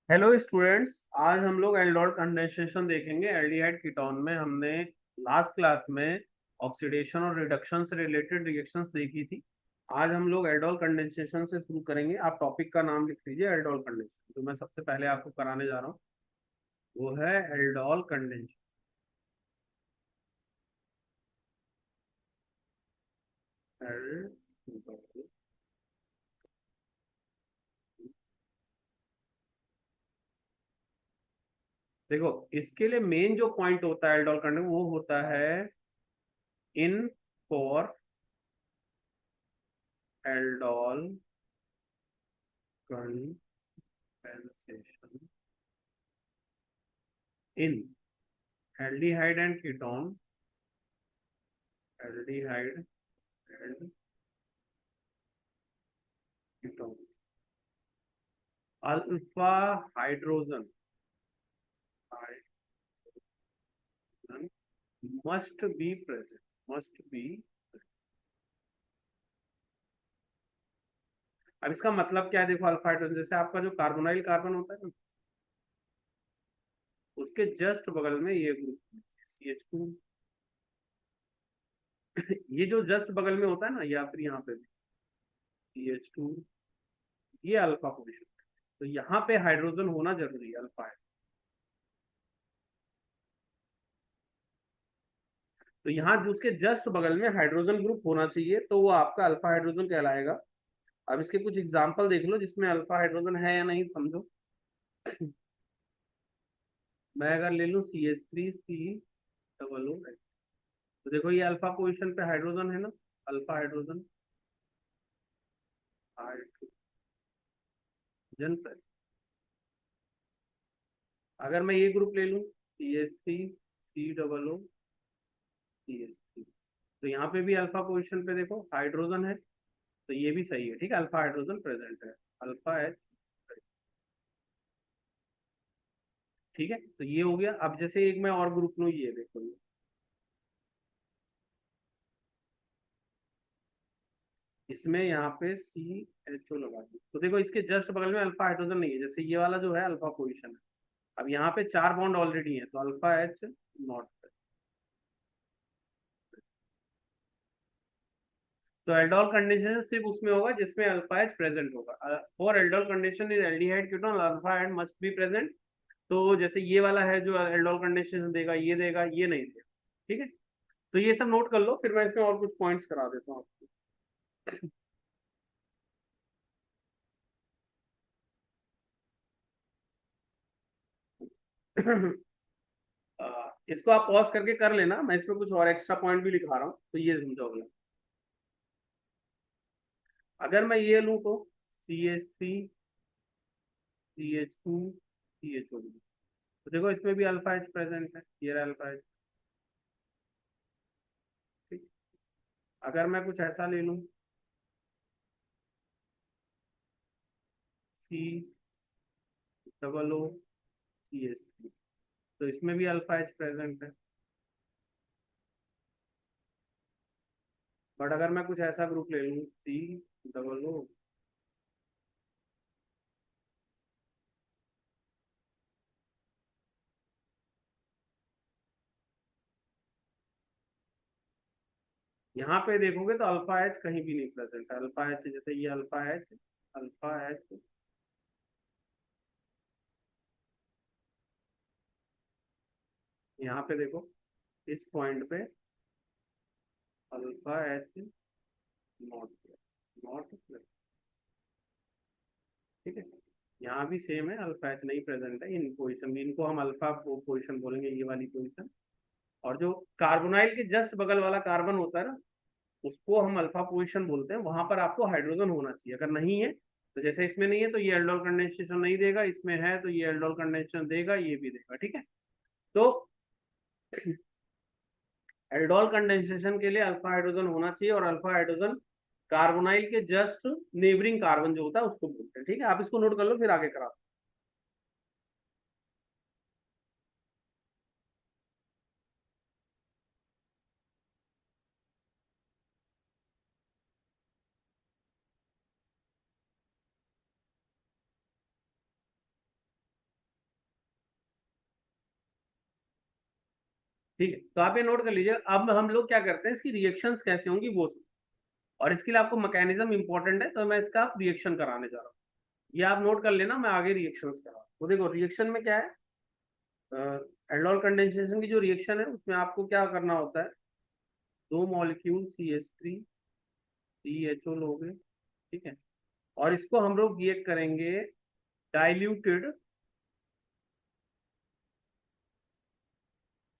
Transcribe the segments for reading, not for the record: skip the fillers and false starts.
Hello students, आज हम लोग एल्डोल कंडेंसेशन देखेंगे। एल्डिहाइड कीटोन में हमने लास्ट क्लास में ऑक्सीडेशन और रिडक्शन से रिलेटेड रिएक्शंस देखी थी। आज हम लोग एल्डोल कंडेंसेशन से शुरू करेंगे। आप टॉपिक का नाम लिख लीजिए, एल्डोल कंडेंसेशन। जो मैं सबसे पहले आपको कराने जा रहा हूँ वो है एल्डोल कंडेंसेशन। देखो, इसके लिए मेन जो पॉइंट होता है एल्डोल कंडेंसेशन वो होता है in for aldol condensation in aldehyde and ketone, aldehyde and ketone, alpha hydrogen must be present, must be. अब इसका मतलब क्या है? देखो, अल्फा हाइड्रोजन जैसे आपका जो कार्बोनाइल कार्बन होता है ना, उसके जस्ट बगल में ये ग्रुप CH2। ये जो जस्ट बगल में होता है ना, या फिर यहाँ पे CH2, ये अल्फा पोजिशन। तो यहाँ पे हाइड्रोजन होना जरूरी है, अल्फा है। तो यहाँ जो उसके जस्ट बगल में हाइड्रोजन ग्रुप होना चाहिए, तो वो आपका अल्फा हाइड्रोजन कहलाएगा। अब इसके कुछ एग्जाम्पल देख लो जिसमें अल्फा हाइड्रोजन है या नहीं, समझो। मैं अगर ले लूं CH3 COO, तो देखो ये अल्फा पोजीशन पे हाइड्रोजन है ना, अल्फा हाइड्रोजन, हाइड्रोजन पे। अगर मैं ये ग्रुप ले लूं CH3 COO, तो यहाँ पे भी अल्फा पोजीशन पे देखो हाइड्रोजन है। तो ये भी सही है, ठीक है, अल्फा हाइड्रोजन प्रेजेंट है, अल्फा H। ठीक है, तो ये हो गया। अब जैसे एक मैं और ग्रुप लूं, ये देखो, ये इसमें यहाँ पे CHO लगा दी, तो देखो इसके जस्ट बगल में अल्फा हाइड्रोजन नहीं है। जैसे ये वाला जो है अल्फा पोजीशन है। अब यहाँ पे 4 बॉन्ड ऑलरेडी है, तो अल्फा H नॉट। तो एल्डोल कंडीशन सिर्फ उसमें होगा जिसमें अल्फा एच प्रेजेंट होगा। For aldol condition is aldehyde ketone alpha H must be present. तो जैसे ये वाला है जो एल्डोल कंडीशन देगा, ये नहीं देगा। ठीक है, तो ये सब नोट कर लो, फिर मैं इसमें और कुछ पॉइंट्स करा देता हूँ आपको। इसको आप पॉज करके कर लेना, मैं इसमें कुछ और एक्स्ट्रा पॉइंट भी लिखा रहा हूँ, तो ये समझोगे। अगर मैं ये लूँ तो CH3 CH2 CHO, तो देखो इसमें भी अल्फा एच प्रेजेंट है, ये रहा अल्फा एच। ठीक, अगर मैं कुछ ऐसा ले लूँ COO CH3, तो इसमें भी अल्फा एच प्रेजेंट है। बट अगर मैं कुछ ऐसा ग्रुप ले लूँ COO, यहाँ पे देखोगे तो अल्फा एच कहीं भी नहीं प्रेजेंट है। अल्फा एच जैसे ये अल्फा एच, यहाँ पे देखो इस पॉइंट पे अल्फा एच नॉट, नॉट, ठीक है। यहाँ भी सेम है, अल्फा एच नहीं प्रेजेंट है इन पोजिशन में, इनको हम अल्फा पोजिशन बोलेंगे, ये वाली पोजिशन। और जो कार्बोनाइल के जस्ट बगल वाला कार्बन होता है ना, उसको हम अल्फा पोजिशन बोलते हैं। वहां पर आपको हाइड्रोजन होना चाहिए। अगर नहीं है, तो जैसे इसमें नहीं है तो ये एल्डोल कंडेंसेशन नहीं देगा, इसमें है तो ये एल्डोल कंडेंसेशन देगा, ये भी देगा। ठीक है, तो एल्डोल कंडेंसेशन के लिए अल्फा हाइड्रोजन होना चाहिए, और अल्फा हाइड्रोजन कार्बोनाइल के जस्ट नेबरिंग कार्बन जो होता है उसको बोलते हैं। ठीक है, आप इसको नोट कर लो, फिर आगे करा। ठीक है, तो आप ये नोट कर लीजिए। अब हम लोग क्या करते हैं, इसकी रिएक्शंस कैसे होंगी वो सब, और इसके लिए आपको मैकेनिज्म इंपॉर्टेंट है, तो मैं इसका रिएक्शन कराने जा रहा हूँ। ये आप नोट कर लेना, मैं आगे रिएक्शंस करा। तो देखो रिएक्शन में क्या है, एल्डोल कंडेंसेशन की जो रिएक्शन है उसमें आपको क्या करना होता है, दो मॉलिक्यूल CH3 CHO लोगे, ठीक है, और इसको हम लोग रिएक्ट करेंगे डाइल्यूटेड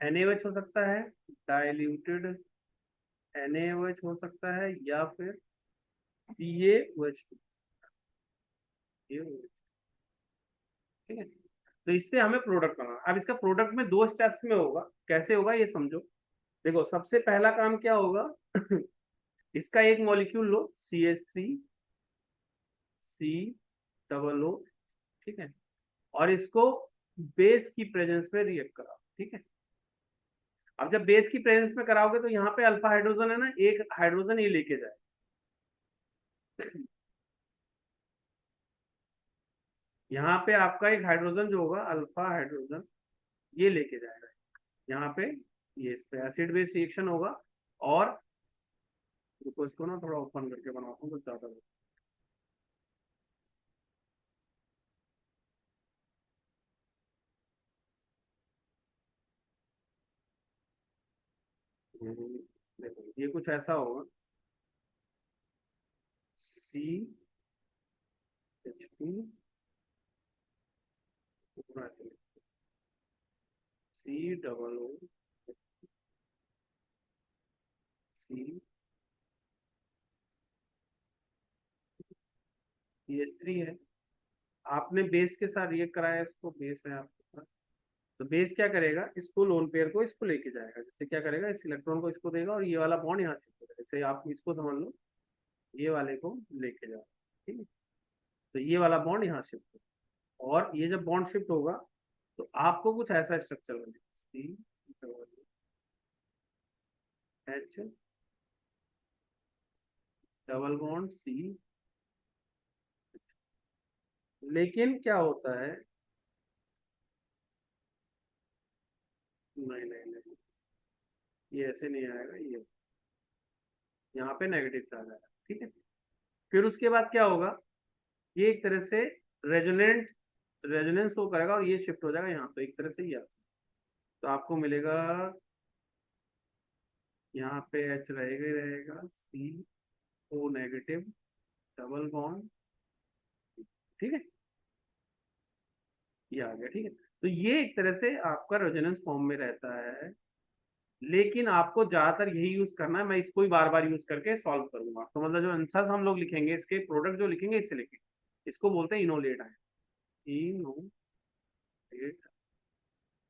NaOH हो सकता है, डाइल्यूटेड NaOH हो सकता है, या फिर CaOH2, ठीक है। तो इससे हमें प्रोडक्ट बनाना। अब इसका प्रोडक्ट में दो स्टेप्स में होगा, कैसे होगा ये समझो। देखो सबसे पहला काम क्या होगा इसका एक मॉलिक्यूल लो, CH3COO, ठीक है, और इसको बेस की प्रेजेंस में रिएक्ट कराओ, ठीक है। अब जब बेस की प्रेजेंस में कराओगे तो यहाँ पे अल्फा हाइड्रोजन है ना, एक हाइड्रोजन ये लेके जाए, यहाँ पे आपका एक हाइड्रोजन जो होगा अल्फा हाइड्रोजन ये लेके जाएगा यहाँ पे, ये इस पे एसिड बेस रिएक्शन होगा। और रुको इसको ना थोड़ा ओपन करके बनाता हूँ तो ज्यादा देखो ये कुछ ऐसा होगा, CH2 COO CH3 है। आपने बेस के साथ रिएक्ट कराया, इसको बेस है आपके पास, तो बेस क्या करेगा, इसको लोन पेयर को इसको लेके जाएगा, जिससे क्या करेगा, इस इलेक्ट्रॉन को इसको देगा और ये वाला बॉन्ड यहाँ शिफ्ट करेगा। जैसे आप इसको समझ लो, ये वाले को लेके जाओ, ठीक है, तो ये वाला बॉन्ड यहाँ शिफ्ट होगा, और ये जब बॉन्ड शिफ्ट होगा तो आपको कुछ ऐसा स्ट्रक्चर बनेगा, CH डबल बॉन्ड C। लेकिन क्या होता है, नहीं नहीं नहीं, ये ऐसे नहीं आएगा, ये यहाँ पे नेगेटिव चार्ज आएगा, ठीक है। फिर उसके बाद क्या होगा, ये एक तरह से रेजोनेंट रेजोनेंस शो करेगा और ये शिफ्ट हो जाएगा यहाँ, तो एक तरह से ये तो आपको मिलेगा, यहाँ पे H रहेगा ही रहेगा, CO नेगेटिव डबल बॉन्ड, ठीक है, ये आ गया, ठीक है। तो ये एक तरह से आपका रेजोनेंस फॉर्म में रहता है, लेकिन आपको ज्यादातर यही यूज करना है, मैं इसको ही बार बार यूज करके सॉल्व करूंगा। तो मतलब जो आंसर्स हम लोग लिखेंगे, इसके प्रोडक्ट जो लिखेंगे इससे लिखेंगे, इसको बोलते हैं इनोलेट आयन, इनोलेट,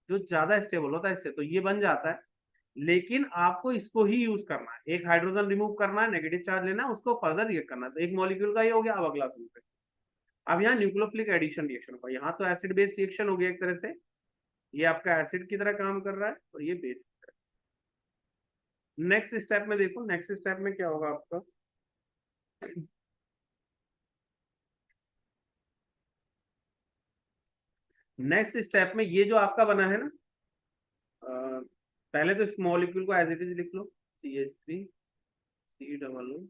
जो ज्यादा स्टेबल होता है इससे, तो ये बन जाता है। लेकिन आपको इसको ही यूज करना है, एक हाइड्रोजन रिमूव करना है, नेगेटिव चार्ज लेना है, उसको फर्दर रिएक्ट करना है, तो एक मॉलिक्यूल का ये हो गया। अब अगला सुनते हैं, अब यहाँ न्यूक्लियोफिलिक एडिशन रिएक्शन होगा, यहाँ तो एसिड बेस रिएक्शन हो गया एक तरह से, ये आपका एसिड की तरह काम कर रहा है और ये बेस। नेक्स्ट स्टेप में देखो, नेक्स्ट स्टेप में क्या होगा आपका, नेक्स्ट स्टेप में ये जो आपका बना है ना, पहले तो इस मॉलिक्यूल को एज इट इज लिख लो, CH3COO,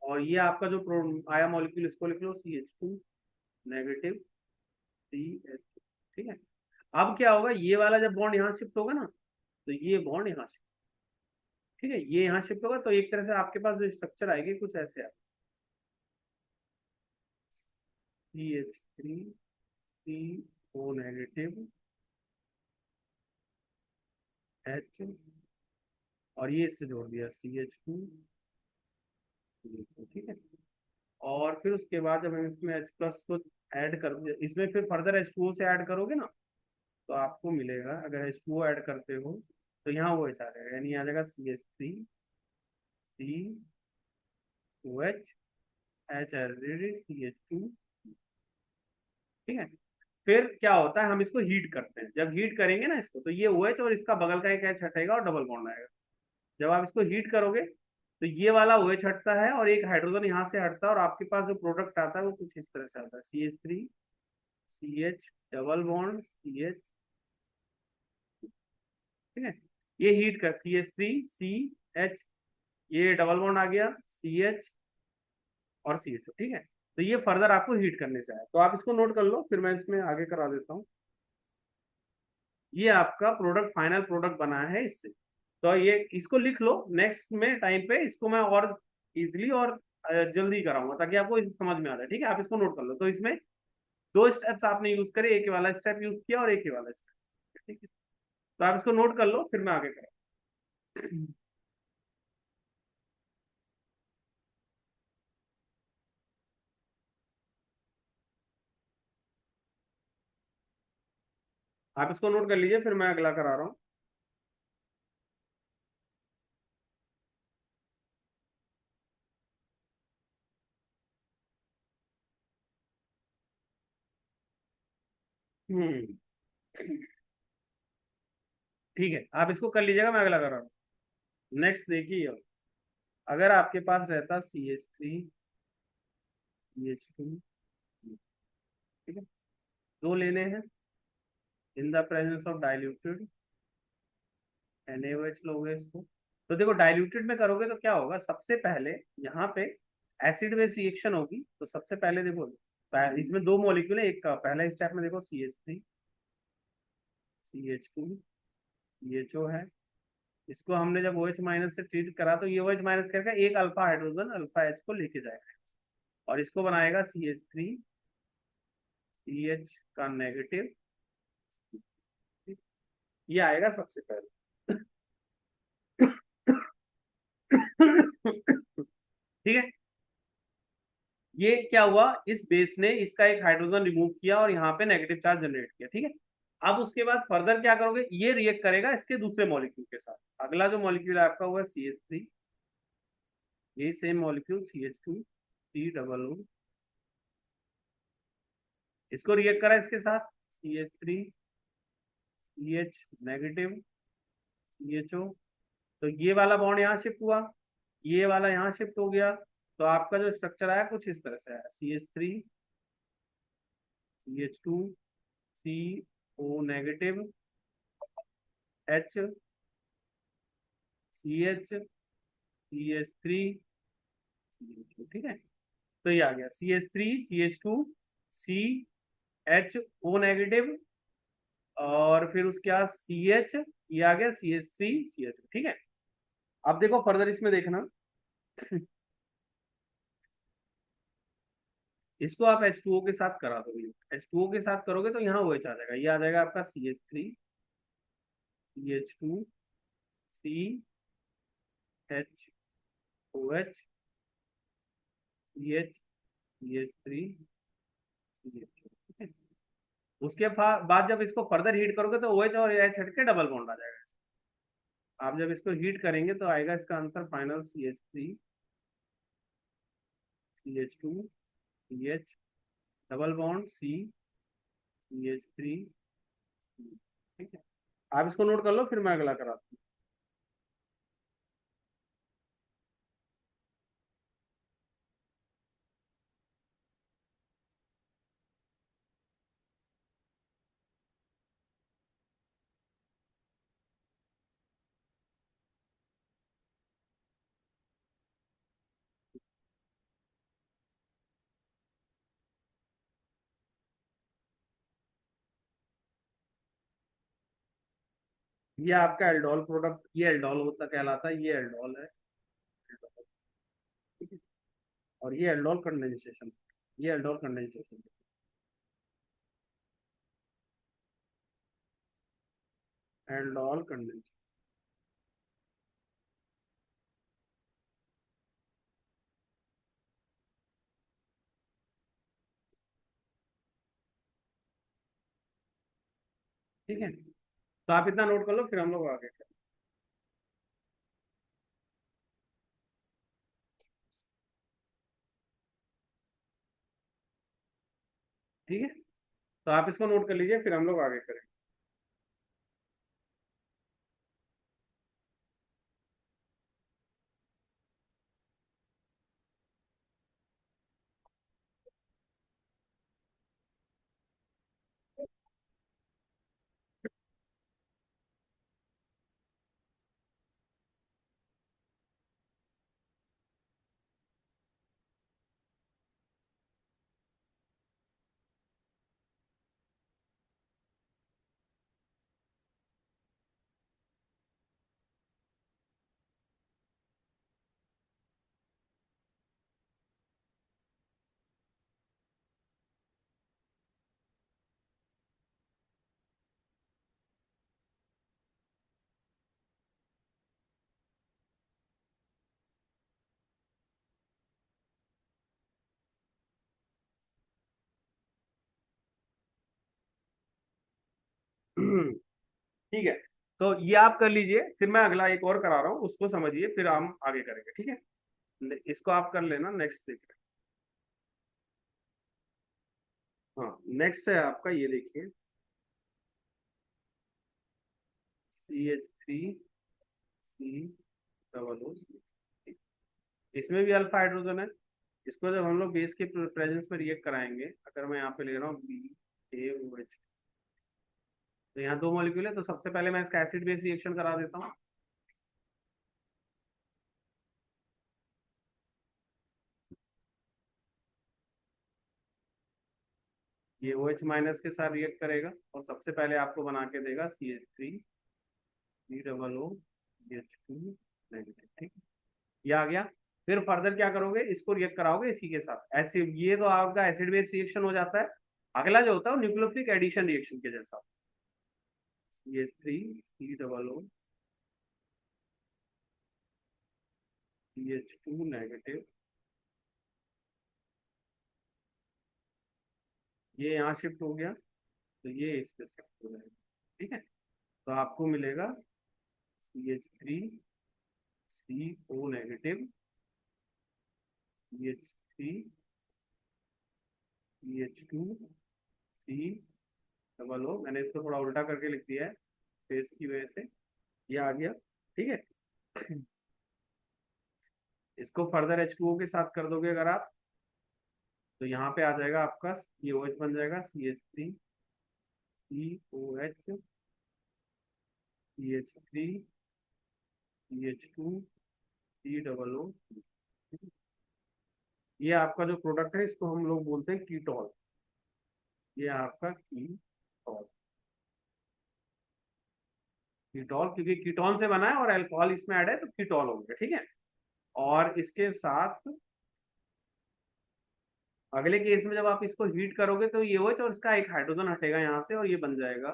और ये आपका जो आया मॉलिक्यूल इसको लिख लो, CH2 नेगेटिव CH, ठीक है। अब क्या होगा, ये वाला जब बॉन्ड यहाँ शिफ्ट होगा ना, तो ये बॉन्ड यहाँ शिफ्ट, ठीक है, ये यहाँ शिफ्ट होगा, तो एक तरह से आपके पास जो स्ट्रक्चर आएगी कुछ ऐसे आएगा, CH3CO नेगेटिव H, और ये इससे जोड़ दिया CH2, ठीक है। और फिर उसके बाद जब हम इसमें H प्लस को ऐड कर, इसमें फिर फर्दर H2O से ऐड करोगे ना, तो आपको मिलेगा, अगर H2O ऐड करते हो तो यहाँ वो H आ जाएगा, यानी आ जाएगा CH3COH HCH2, ठीक है। फिर क्या होता है, हम इसको हीट करते हैं, जब हीट करेंगे ना इसको, तो ये OH और इसका बगल का एक H हटेगा और डबल बॉन्ड आएगा। जब आप इसको हीट करोगे तो ये वाला OH हटता है और एक हाइड्रोजन यहाँ से हटता है, और आपके पास जो प्रोडक्ट आता है वो कुछ इस तरह से आता है, CH3CH डबल बॉन्ड CH, ठीक है। ये हीट कर CH3 CH, ये डबल बॉन्ड आ गया CH और CHO, ठीक है। तो ये फर्दर आपको हीट करने से आया, तो आप इसको नोट कर लो, फिर मैं इसमें आगे करा देता हूँ। ये आपका प्रोडक्ट, फाइनल प्रोडक्ट बना है इससे। तो ये इसको लिख लो, नेक्स्ट में टाइम पे इसको मैं और इजिली और जल्दी कराऊंगा, ताकि आपको इस समझ में आ जाए, ठीक है। आप इसको नोट कर लो। तो इसमें दो स्टेप्स आपने यूज करे, एक ही वाला स्टेप यूज किया और एक ही वाला स्टेप, ठीक है। तो आप इसको नोट कर लो, फिर मैं आगे करूँ। आप इसको नोट कर लीजिए, फिर मैं अगला करा रहा हूँ। हम्म, ठीक है, आप इसको कर लीजिएगा, मैं अगला कर रहा हूँ। नेक्स्ट देखिए, अगर आपके पास रहता CH3 CH2, ठीक है, दो लेने हैं, in the presence of diluted NaOH लोगे इसको। तो देखो डाइल्यूटेड में करोगे तो क्या होगा, सबसे पहले यहाँ पे एसिड बेस रिएक्शन होगी। तो सबसे पहले देखो, इसमें दो मॉलिक्यूल है, एक का पहला स्टेप में देखो CH3 CH2 CHO है। इसको हमने जब OH माइनस से ट्रीट करा, तो ये OH माइनस करके एक अल्फा हाइड्रोजन अल्फा H को लेके जाएगा, और इसको बनाएगा CH3CH का नेगेटिव, ये आएगा सबसे पहले। ठीक है। ये क्या हुआ, इस बेस ने इसका एक हाइड्रोजन रिमूव किया और यहाँ पे नेगेटिव चार्ज जनरेट किया, ठीक है। अब उसके बाद फर्दर क्या करोगे, ये रिएक्ट करेगा इसके दूसरे मॉलिक्यूल के साथ। अगला जो मॉलिक्यूल है आपका हुआ CH3, ये सेम मॉलिक्यूल CH2 C, इसको रिएक्ट करा इसके साथ CH3CH नेगेटिव CHO। तो ये वाला बॉन्ड यहाँ शिफ्ट हुआ, ये वाला यहाँ शिफ्ट हो गया। तो आपका जो स्ट्रक्चर आया कुछ इस तरह से आया, CH3CH2CO नेगेटिव HCH CH3CH2, ठीक है। तो ये आ गया CH3CH2CHO नेगेटिव, और फिर उसके बाद CH, ये आ गया CH3CH2, ठीक है। अब देखो फर्दर इसमें देखना, इसको आप H2O के साथ करा दोगे, H2O के साथ करोगे तो यहाँ OH आ जाएगा, ये आ जाएगा आपका CH2CH2CH CH3CH, उसके बाद जब इसको फर्दर हीट करोगे तो OH और H हट के डबल बॉन्ड आ जाएगा। आप जब इसको हीट करेंगे तो आएगा इसका answer final CH3CH2CH double bond CH3, ठीक है। आप इसको नोट कर लो, फिर मैं अगला कराता हूँ। ये आपका एल्डोल प्रोडक्ट, ये एल्डोल होता कहलाता है, ये एल्डोल है, ठीक है। और ये एल्डोल कंडेंसेशन, ये एल्डोल कंडेंसेशन, एल्डोल कंडेंसेशन, ठीक है। तो आप इतना नोट कर लो, फिर हम लोग आगे करें, ठीक है। तो आप इसको नोट कर लीजिए, फिर हम लोग आगे करें। ठीक है, तो ये आप कर लीजिए, फिर मैं अगला एक और करा रहा हूँ, उसको समझिए, फिर हम आगे करेंगे, ठीक है। इसको आप कर लेना, नेक्स्ट देखिए। हाँ, नेक्स्ट है आपका, ये देखिए, CH3COO। इसमें भी अल्फा हाइड्रोजन है। इसको जब हम लोग बेस के प्रेजेंस में रिएक्ट कराएंगे, अगर मैं यहाँ पे ले रहा हूँ BaOH, तो यहाँ दो मॉलिक्यूल है, तो सबसे पहले मैं इसका एसिड बेस रिएक्शन करा देता हूँ। ये OH माइनस के साथ रिएक्ट करेगा और सबसे पहले आपको बना के देगा CH3COO, नेगेटिव, ठीक है, ये आ गया। फिर फर्दर क्या करोगे, इसको रिएक्ट कराओगे इसी के साथ, ऐसे ये तो आपका एसिड बेस रिएक्शन हो जाता है। अगला जो होता है वो न्यूक्लियोफिलिक एडिशन रिएक्शन के जैसा, CH3COO, CH2 नेगेटिव, ये यहाँ शिफ्ट हो गया, तो ये इस पे शिफ्ट हो जाएगा, ठीक है। तो आपको मिलेगा CH3CO नेगेटिव, CH3CH2C, मैंने इसको थोड़ा उल्टा करके लिख दिया है फेस की वजह से, ये आ गया, ठीक है। इसको फर्दर H2O के साथ कर दोगे अगर आप, तो यहाँ पे आ जाएगा आपका COH बन जाएगा, CH3COH, CH3CH2COO। ये आपका जो प्रोडक्ट है इसको हम लोग बोलते हैं कीटोल, ये आपका कीटोल, कीटोल क्योंकि कीटोन से बना है और अल्कोहल इसमें ऐड है तो कीटोल हो गया, ठीक है। और इसके साथ अगले केस में जब आप इसको हीट करोगे तो ये OH और इसका एक हाइड्रोजन हटेगा यहाँ से और ये बन जाएगा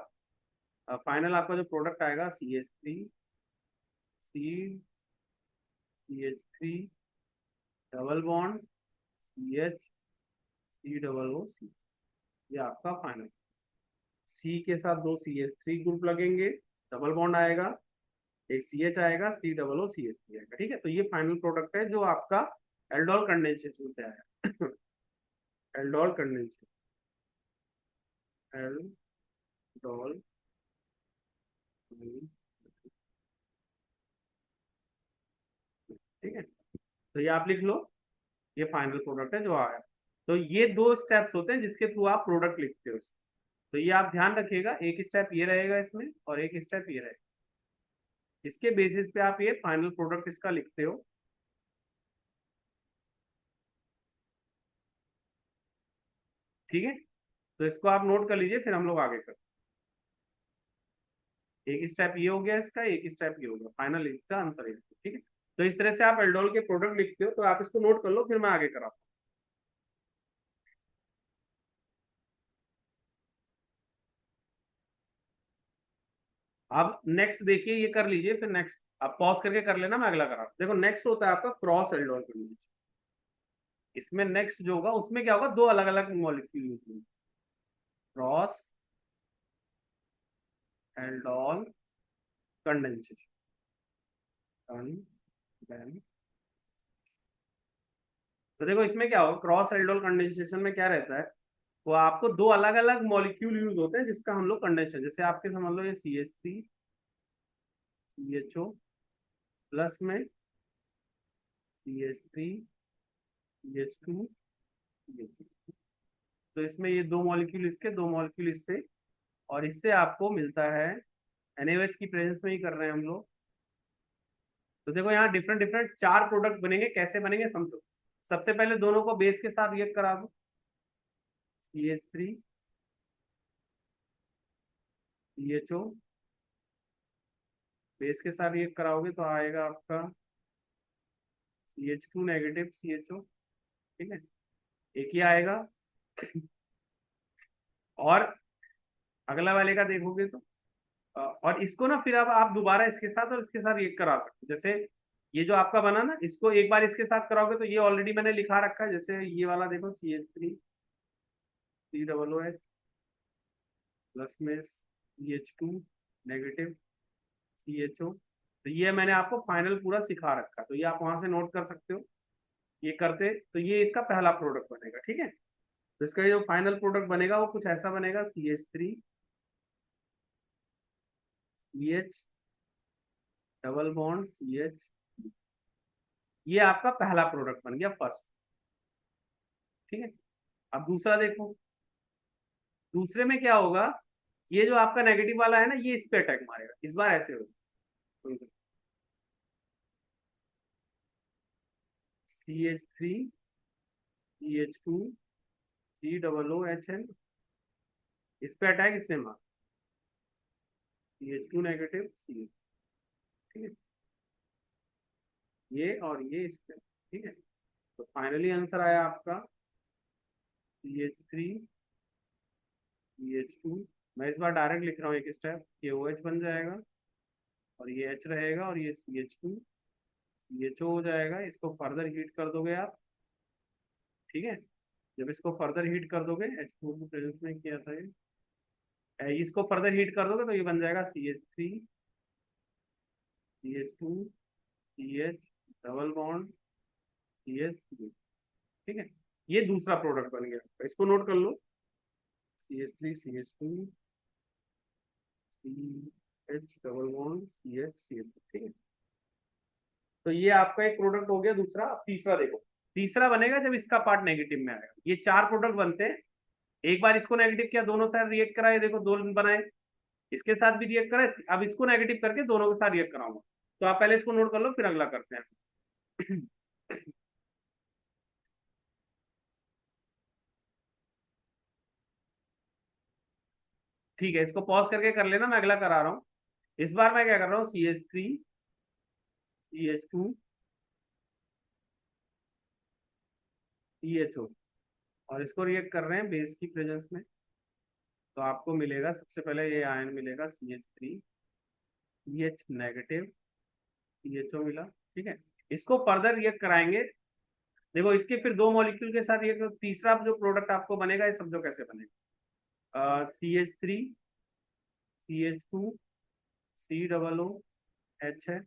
फाइनल आपका जो प्रोडक्ट आएगा CH3CH3 डबल बॉन्ड CH3OO, ये आपका फाइनल। C के साथ दो CH3 ग्रुप लगेंगे, डबल बॉन्ड आएगा, एक CH आएगा, COO आएगा, ठीक है। तो ये फाइनल प्रोडक्ट है जो आपका एल्डोल कंडेंसेशन से आया। एल्डोल कंडेंसेशन, एल्डोल, ठीक है। तो ये आप लिख लो, ये फाइनल प्रोडक्ट है जो आया। तो ये दो स्टेप्स होते हैं जिसके थ्रू आप प्रोडक्ट लिखते हो। तो ये आप ध्यान रखिएगा, एक स्टेप ये रहेगा इसमें और एक स्टेप ये रहेगा, इसके बेसिस पे आप ये फाइनल प्रोडक्ट इसका लिखते हो, ठीक है। तो इसको आप नोट कर लीजिए, फिर हम लोग आगे करते हैं। एक स्टेप ये हो गया इसका, एक स्टेप ये हो गया, फाइनल इसका आंसर है, ठीक है। तो इस तरह से आप एल्डोल के प्रोडक्ट लिखते हो, तो आप इसको नोट कर लो, फिर मैं आगे कराता हूँ। अब नेक्स्ट देखिए, ये कर लीजिए, फिर नेक्स्ट आप पॉज करके कर लेना, मैं अगला करा देखो। नेक्स्ट होता है आपका क्रॉस एल्डोल कन्वर्जन। इसमें नेक्स्ट जो होगा उसमें क्या होगा, दो अलग अलग मॉलिक्यूल यूज होंगे, क्रॉस एल्डोल कंडेंसेशन, तो देखो इसमें क्या होगा, क्रॉस एल्डोल कंडेंसेशन में क्या रहता है, वो आपको दो अलग अलग मॉलिक्यूल यूज होते हैं जिसका हम लोग कंडेंसेशन, जैसे आपके समझ लो ये CH3CHO प्लस में CH3CH2, तो इसमें ये दो मॉलिक्यूल इसके, दो मॉलिक्यूल इससे, और इससे आपको मिलता है NaOH की प्रेजेंस में ही कर रहे हैं हम लोग। तो देखो यहाँ डिफरेंट डिफरेंट चार प्रोडक्ट बनेंगे, कैसे बनेंगे समझो। सबसे पहले दोनों को बेस के साथ रिएक्ट करा दो, CH3CHO, बेस के साथ रिएक्ट कराओगे तो आएगा आपका CH2 नेगेटिव CHO, ठीक है, एक ही आएगा। और अगला वाले का देखोगे तो और इसको ना फिर अब आप दोबारा इसके साथ और इसके साथ रिएक्ट करा सकते हो। जैसे ये जो आपका बना ना, इसको एक बार इसके साथ कराओगे तो ये ऑलरेडी मैंने लिखा रखा है, जैसे ये वाला देखो CH3COOH प्लस में CH2 नेगेटिव CHO। तो ये मैंने आपको फाइनल पूरा सिखा रखा, तो ये आप वहां से नोट कर सकते हो। ये करते तो ये इसका पहला प्रोडक्ट बनेगा, ठीक है। तो इसका जो फाइनल प्रोडक्ट बनेगा वो कुछ ऐसा बनेगा, CH3 CH double bond CH। ये आपका पहला प्रोडक्ट बन गया, फर्स्ट। ठीक है। अब दूसरा देखो, दूसरे में क्या होगा, ये जो आपका नेगेटिव वाला है ना, ये इस पे अटैक मारेगा, इस बार ऐसे होगा, CH3 CH2 COOH। इस पे अटैक इसने मारा, CH2 नेगेटिव CH। ठीक है, ये और ये इस पे। ठीक है, तो फाइनली आंसर आया आपका CH3 CH2। मैं इस बार डायरेक्ट लिख रहा हूँ एक स्टेप, ये OH बन जाएगा और ये H रहेगा और ये CH2 CHO हो जाएगा। इसको फर्दर हीट कर दोगे आप, ठीक है। जब इसको फर्दर हीट कर दोगे, H4 की प्रेजेंस में किया था ये, इसको फर्दर हीट कर दोगे तो ये बन जाएगा CH3 CH2 CH double bond CH। ठीक है, ये दूसरा प्रोडक्ट बन गया, इसको नोट कर लो, CH3 CH2 CH double bond CH CH। ठीक है, तो ये आपका एक प्रोडक्ट हो गया दूसरा। अब तीसरा देखो, तीसरा बनेगा जब इसका पार्ट नेगेटिव में आएगा। ये चार प्रोडक्ट बनते हैं, एक बार इसको नेगेटिव किया, दोनों साइड रिएक्ट करा, ये देखो दो बनाए, इसके साथ भी रिएक्ट करा, अब इसको नेगेटिव करके दोनों के साथ रिएक्ट कराऊंगा। तो आप पहले इसको नोट कर लो, फिर अगला करते हैं। ठीक है, इसको पॉज करके कर लेना, मैं अगला करा रहा हूँ। इस बार मैं क्या कर रहा हूँ, CH3 CH2 CHO, और इसको रिएक्ट कर रहे हैं बेस की प्रेजेंस में। तो आपको मिलेगा, सबसे पहले ये आयन मिलेगा CH3 CH नेगेटिव CHO मिला। ठीक है, इसको फर्दर रिएक्ट कराएंगे। देखो इसके फिर दो मॉलिक्यूल के साथ रिएक्ट, तीसरा जो प्रोडक्ट आपको बनेगा, ये समझो कैसे बनेगा। CH3 CH2 COOH है,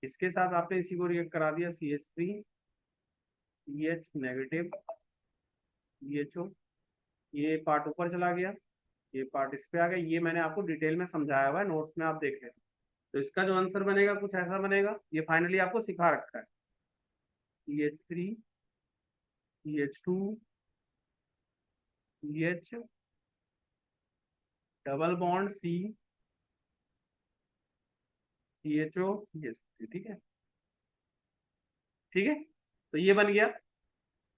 इसके साथ आपने इसी को रिएक्ट करा दिया, CH3 CH नेगेटिव CHO। ये पार्ट ऊपर चला गया, ये पार्ट इस पे आ गया। ये मैंने आपको डिटेल में समझाया हुआ है, नोट्स में आप देख लें। तो इसका जो आंसर बनेगा कुछ ऐसा बनेगा, ये फाइनली आपको सिखा रखा है, CH3 CH2 CH double bond CHO CH3। ठीक है, ठीक है, तो ये बन गया।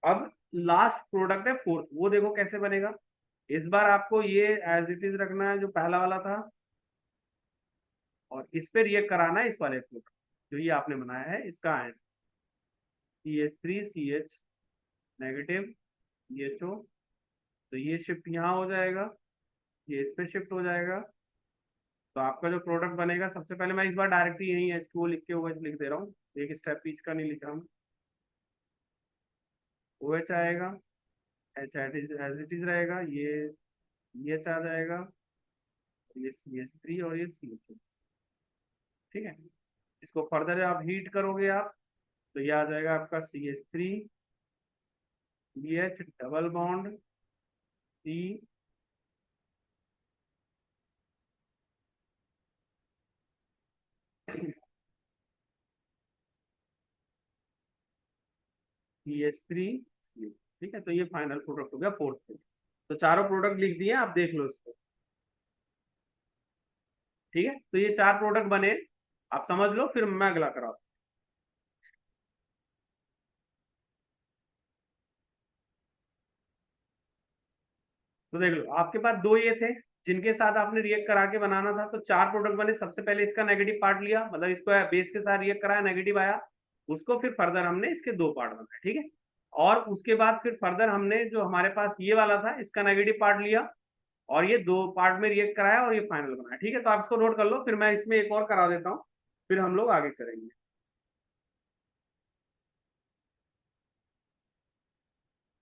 अब लास्ट प्रोडक्ट है फोर्थ, वो देखो कैसे बनेगा। इस बार आपको ये एज इट इज रखना है जो पहला वाला था, और इस पे रिएक्ट कराना है इस वाले प्रोडक्ट जो ये आपने बनाया है, इसका है CH3 CH नेगेटिव CHO। तो ये शिफ्ट यहाँ हो जाएगा, ये इस पे शिफ्ट हो जाएगा। तो आपका जो प्रोडक्ट बनेगा, सबसे पहले मैं इस बार डायरेक्टली यही H2O लिख के OH लिख दे रहा हूँ, एक स्टेप पीछ का नहीं लिख रहा हूँ। OH आएगा, एच एज इट इज रहेगा, ये एच आ जाएगा, ये CH3 और ये CH। ठीक है, इसको फर्दर आप हीट करोगे आप, तो ये आ जाएगा आपका CH3 BH double bond C CH3 CH। ठीक है, तो ये फाइनल प्रोडक्ट हो गया फोर्थ पे। तो चारों प्रोडक्ट लिख दिए, आप देख लो इसको। ठीक है, तो ये चार प्रोडक्ट बने, आप समझ लो, फिर मैं अगला कराता हूं। तो देख लो, आपके पास दो ये थे जिनके साथ आपने रिएक्ट करा के बनाना था, तो चार प्रोडक्ट बने। सबसे पहले इसका नेगेटिव पार्ट लिया, मतलब इसको बेस के साथ रिएक्ट कराया, नेगेटिव आया, उसको फिर फर्दर हमने इसके दो पार्ट बनाए। ठीक है, और उसके बाद फिर फर्दर हमने जो हमारे पास ये वाला था, इसका नेगेटिव पार्ट लिया और ये दो पार्ट में रिएक्ट कराया और ये फाइनल बनाया। ठीक है, तो आप इसको नोट कर लो, फिर मैं इसमें एक और करा देता हूँ, फिर हम लोग आगे करेंगे।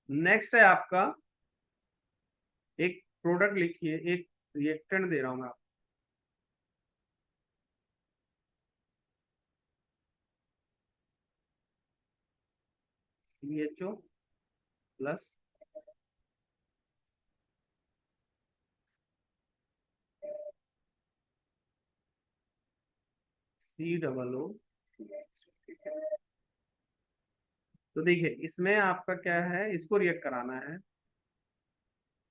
नेक्स्ट है आपका, एक प्रोडक्ट लिखिए, एक रिएक्टेंट दे रहा हूं मैं आपको। CHO plus COO। तो देखिए इसमें आपका क्या है, इसको रिएक्ट कराना है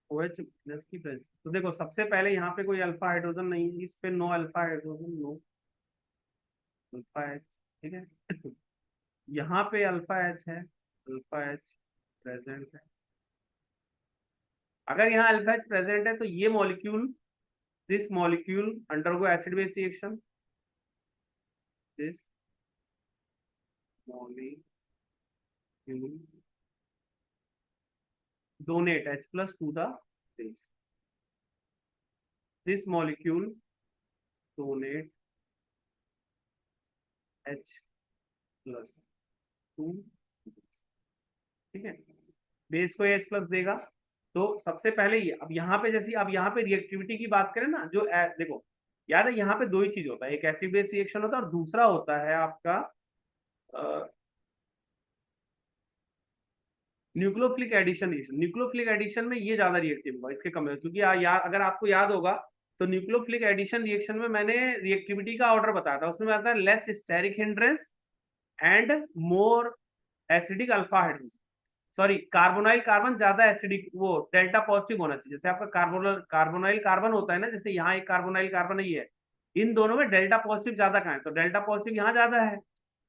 OH प्लस की प्रेजेंस। तो देखो सबसे पहले यहाँ पे कोई अल्फा हाइड्रोजन नहीं है, इस पे no alpha hydrogen, no alpha H, ठीक है। यहाँ पे अल्फा एच है, अल्फा एच प्रेजेंट है। अगर यहाँ अल्फा एच प्रेजेंट है तो ये molecule, this molecule undergo acid base reaction, this molecule donate H plus to the base. This molecule donate H plus to base, ठीक है। बेस को H प्लस देगा। तो सबसे पहले ये, अब यहाँ पे जैसे अब यहाँ पे रिएक्टिविटी की बात करें ना, जो देखो याद है यहाँ पे दो ही चीज होता है, एक एसिड बेस रिएक्शन होता है और दूसरा होता है आपका nucleophilic addition reaction. Nucleophilic addition में ये ज्यादा रिएक्टिव होगा इसके कम, क्योंकि अगर आपको याद होगा तो न्यूक्लियोफिलिक एडिशन रिएक्शन में मैंने रिएक्टिविटी का ऑर्डर बताया था, उसमें बताया less steric hindrance and more acidic alpha hydrogen, sorry carbonyl carbon ज्यादा एसिडिक, वो डेल्टा पॉजिटिव होना चाहिए। जैसे आपका कार्बोनाइल कार्बन होता है ना, जैसे यहाँ एक कार्बोनाइल कार्बन ही है, इन दोनों में डेल्टा पॉजिटिव ज्यादा कहाँ है, तो डेल्टा पॉजिटिव यहाँ ज्यादा है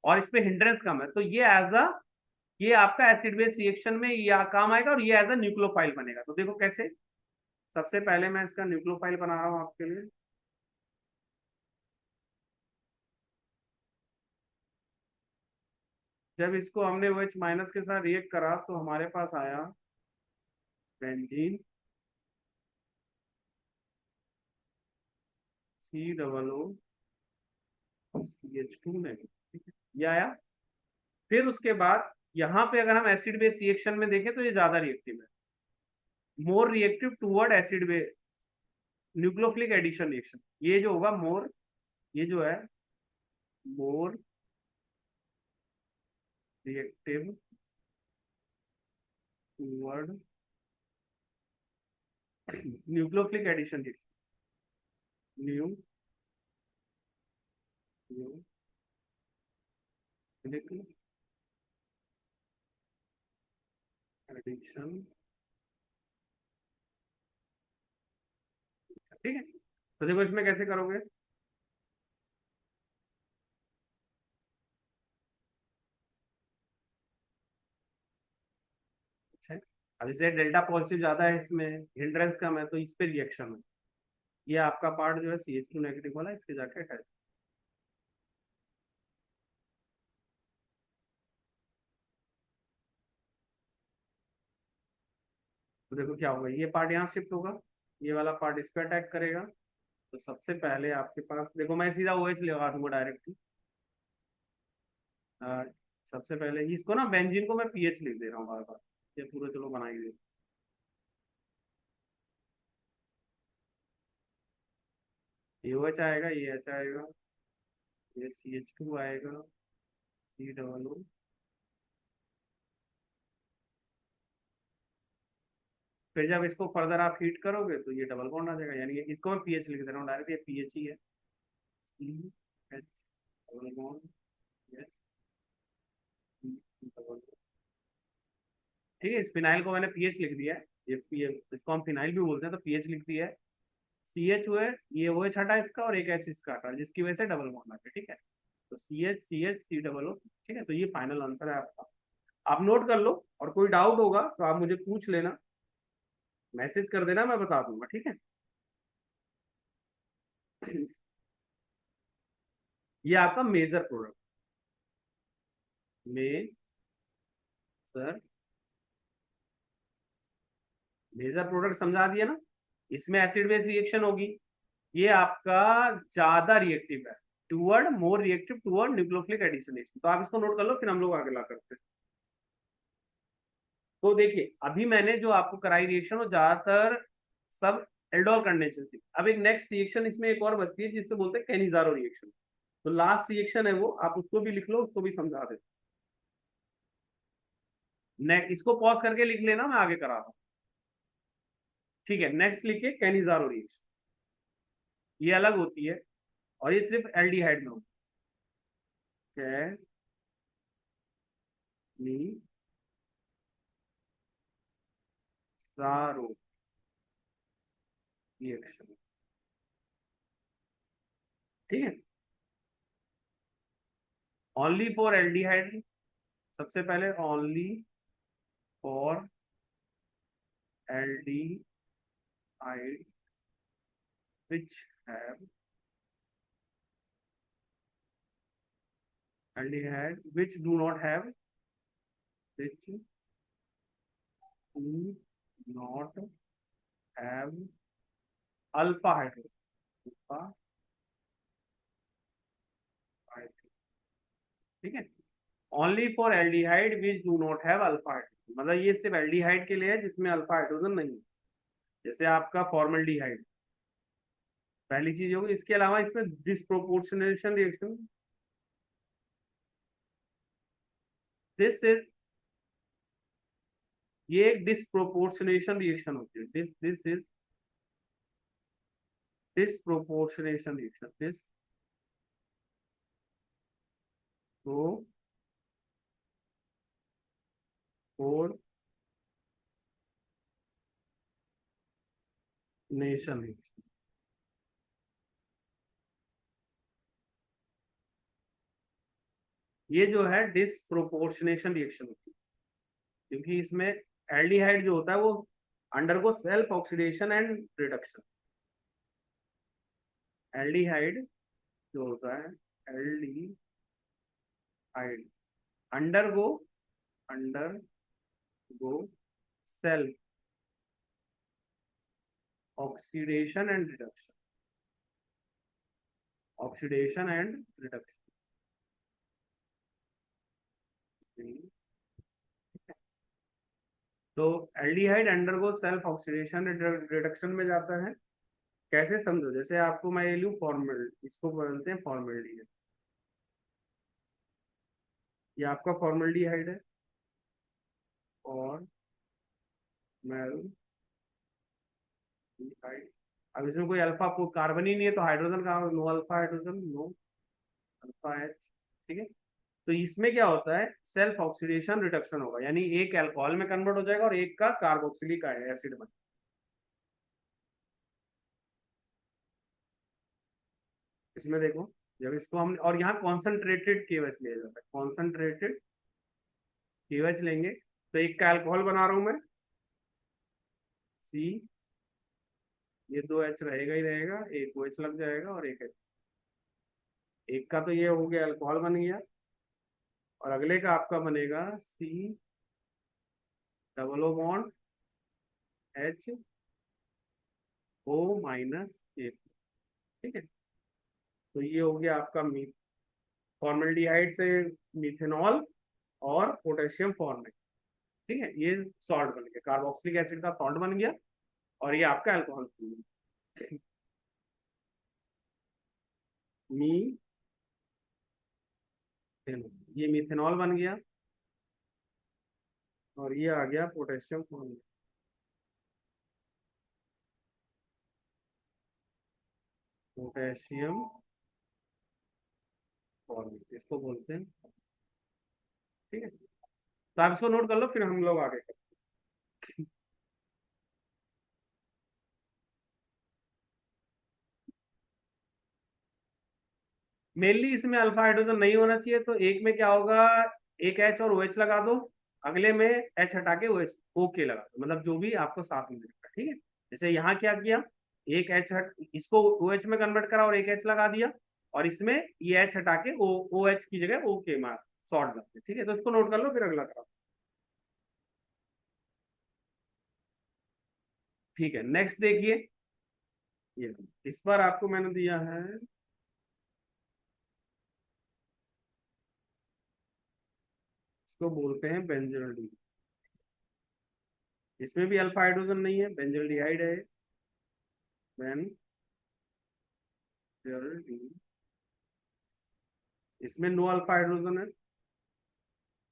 और इसमें हिंड्रेंस कम है, तो ये एज अ, ये आपका एसिड बेस रिएक्शन में ये काम आएगा और ये एज अ न्यूक्लियोफाइल बनेगा। तो देखो कैसे, सबसे पहले मैं इसका न्यूक्लियोफाइल बना रहा हूँ आपके लिए। जब इसको हमने OH माइनस के साथ रिएक्ट करा तो हमारे पास आया बेंजीन COO CH2 नेगेटिव, ठीक है, ये आया। फिर उसके बाद यहाँ पे अगर हम एसिड बेस रिएक्शन में देखें तो ये ज्यादा रिएक्टिव है, more reactive toward acid base nucleophilic addition reaction, ये जो होगा मोर, ये जो है more reactive toward nucleophilic addition reaction, nucleophilic addition, ठीक है। तो देखो इसमें कैसे करोगे, अच्छा है। अब जैसे डेल्टा पॉजिटिव ज्यादा है, इसमें हिंड्रेंस कम है, तो इस पे रिएक्शन है, ये आपका पार्ट जो है CH2 नेगेटिव वाला, इसके जाके अटैच। तो देखो क्या होगा, ये पार्ट यहाँ शिफ्ट होगा, ये वाला पार्ट इस पे अटैक करेगा। तो सबसे पहले आपके पास देखो, मैं सीधा OH लगा दूंगा डायरेक्टली। सबसे पहले इसको ना, बेंजीन को मैं PH लिख दे रहा हूँ बार बार, ये पूरा चलो बना ही दे। ये OH आएगा, ये H आएगा, ये CH2 आएगा, COO। फिर जब इसको फर्दर आप हीट करोगे तो ये डबल बॉन्ड आ जाएगा, यानी कि इसको मैं PH लिख दे रहा हूँ डायरेक्ट, ये PH ही है, CH डबल बॉन्ड, ये डबल बॉन्ड, ठीक है। इस फिनाइल को मैंने PH लिख दिया है, ये इसको हम फिनाइल भी बोलते हैं, तो PH लिख दिया है। CH हुआ है, ये OH हटा इसका और एक H इसका हटा, जिसकी वजह से डबल बॉन्ड आ गया, ठीक है। तो CH COO, ठीक है। तो ये फाइनल आंसर है आपका, आप नोट कर लो, और कोई डाउट होगा तो आप मुझे पूछ लेना, मैसेज कर देना, मैं बता दूंगा, ठीक है। ये आपका major product, major major product समझा दिया ना, इसमें एसिड बेस रिएक्शन होगी, ये आपका ज्यादा रिएक्टिव है, toward more reactive toward nucleophilic addition reaction. तो आप इसको नोट कर लो, फिर हम लोग आगे ला करते हैं। तो देखिए अभी मैंने जो आपको कराई रिएक्शन, वो ज्यादातर सब एल्डोल कंडेंसेशन। अब एक नेक्स्ट रिएक्शन इसमें एक और बचती है जिसको बोलते हैं कैनिजारो रिएक्शन। तो लास्ट रिएक्शन है वो, आप उसको भी लिख लो, उसको भी समझा दे। इसको पॉज करके लिख लेना, मैं आगे करा रहा हूँ। ठीक है, नेक्स्ट लिखिए कैनिजारो रिएक्शन। ये अलग होती है और ये सिर्फ एल्डिहाइड में होती है। कैनिजारो रिएक्शन, ठीक है। ओनली फॉर एल्डिहाइड, सबसे पहले only for aldehyde which have aldehyde which do not have, which do not have alpha hydrogen, alpha hydrogen, ठीक है। Only for aldehyde which do not have alpha hydrogen, मतलब ये सिर्फ aldehyde के लिए है जिसमें अल्फा हाइड्रोजन नहीं है। जैसे आपका फॉर्मल्डिहाइड, पहली चीज होगी। इसके अलावा इसमें डिस्प्रोपोर्शनेशन रिएक्शन, दिस इज, ये एक डिस्प्रोपोर्शनेशन रिएक्शन होती है। This is disproportionation reaction, this proportionation reaction, ये जो है डिस्प्रोपोर्शनेशन रिएक्शन होती है, क्योंकि इसमें एल्डिहाइड जो होता है वो undergo self oxidation and reduction. Aldehyde जो होता है, aldehyde undergo undergo self oxidation and reduction, oxidation and reduction. तो aldehyde undergo self oxidation reduction में जाता है। कैसे समझो, जैसे आपको मैं ये लूँ फॉर्मल, इसको बोलते हैं फॉर्मल्डिहाइड, ये आपका फॉर्मल्डिहाइड है। और अब इसमें कोई अल्फा कार्बन ही नहीं है, तो हाइड्रोजन का no alpha hydrogen, no alpha H, ठीक है। तो इसमें क्या होता है, सेल्फ ऑक्सीडेशन रिडक्शन होगा, यानी एक अल्कोहल में कन्वर्ट हो जाएगा और एक का कार्बोक्सिलिक एसिड बन। इसमें देखो, जब इसको हम, और यहाँ कॉन्सेंट्रेटेड केवच लिया जाता है, कॉन्सेंट्रेटेड केवच लेंगे तो एक का अल्कोहल बना रहा हूं मैं, सी, ये दो एच रहेगा ही रहेगा, एक ओ एच लग जाएगा और एक एच, एक का तो ये हो गया अल्कोहल बन गया, और अगले का आपका बनेगा C double O bond H O minus एक, ठीक है। तो ये हो गया आपका फॉर्मल्डिहाइड से मिथेनॉल और पोटेशियम फॉर्मेट, ठीक है। ये सॉल्ट बन गया, कार्बोक्सिलिक एसिड का सॉल्ट बन गया, और ये आपका अल्कोहल बन गया। मी ये मिथेनॉल बन गया, और ये आ गया पोटेशियम फॉर्मेट, पोटेशियम फॉर्मेट इसको बोलते हैं, ठीक है। तो आप इसको नोट कर लो, फिर हम लोग आगे करते हैं। मेनली इसमें अल्फा हाइड्रोजन नहीं होना चाहिए, तो एक में क्या होगा, एक एच और ओ एच लगा दो, अगले में एच हटा के ओ एच ओके लगा दो, मतलब जो भी आपको साथ में मिलेगा, ठीक है। जैसे यहाँ क्या किया, एक एच हट, इसको ओ एच में कन्वर्ट करा और एक एच लगा दिया, और इसमें ये एच हटा के ओ एच की जगह ओके मार शॉर्ट लगते, ठीक है। तो इसको नोट कर लो, फिर अगला करा, ठीक है। नेक्स्ट देखिए, ये इस बार आपको मैंने दिया है, इसको बोलते हैं बेंजोल, इसमें भी अल्फा हाइड्रोजन नहीं है, बेंजल्डिहाइड है, व्हेन इसमें नो अल्फा हाइड्रोजन है,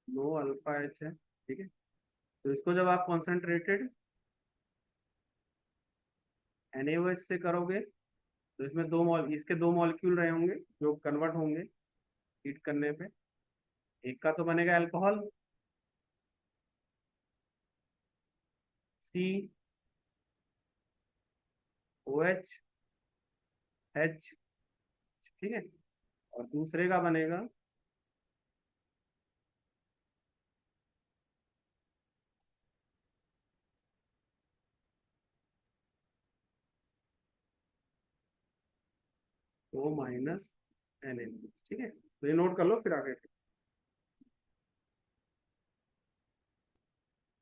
नो अल्फा एच है, ठीक है। तो इसको जब आप कॉन्सेंट्रेटेड NaOH से करोगे तो इसमें इसके दो मॉलिक्यूल रहे होंगे जो कन्वर्ट होंगे हीट करने पे। एक का तो बनेगा अल्कोहल COH H, ठीक है। और दूसरे का बनेगा O-NaOH, ठीक है। तो ये नोट कर लो फिर आगे।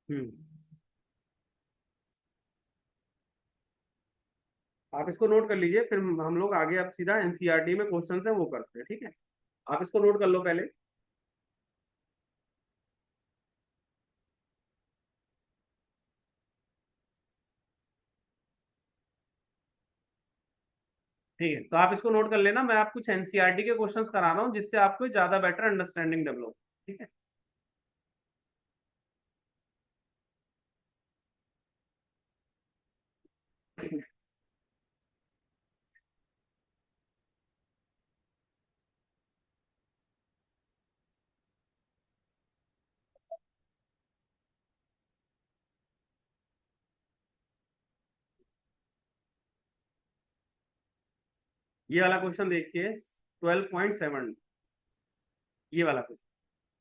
हम्म आप इसको नोट कर लीजिए, फिर हम लोग आगे अब सीधा NCERT में क्वेश्चन है वो करते हैं, ठीक है। आप इसको नोट कर लो पहले। ठीक है, तो आप इसको नोट कर लेना, मैं आप कुछ NCERT के क्वेश्चंस करा रहा हूँ जिससे आपको ज्यादा बेटर अंडरस्टैंडिंग डेवलप, ठीक है। ये वाला क्वेश्चन देखिए 12.7, ये वाला क्वेश्चन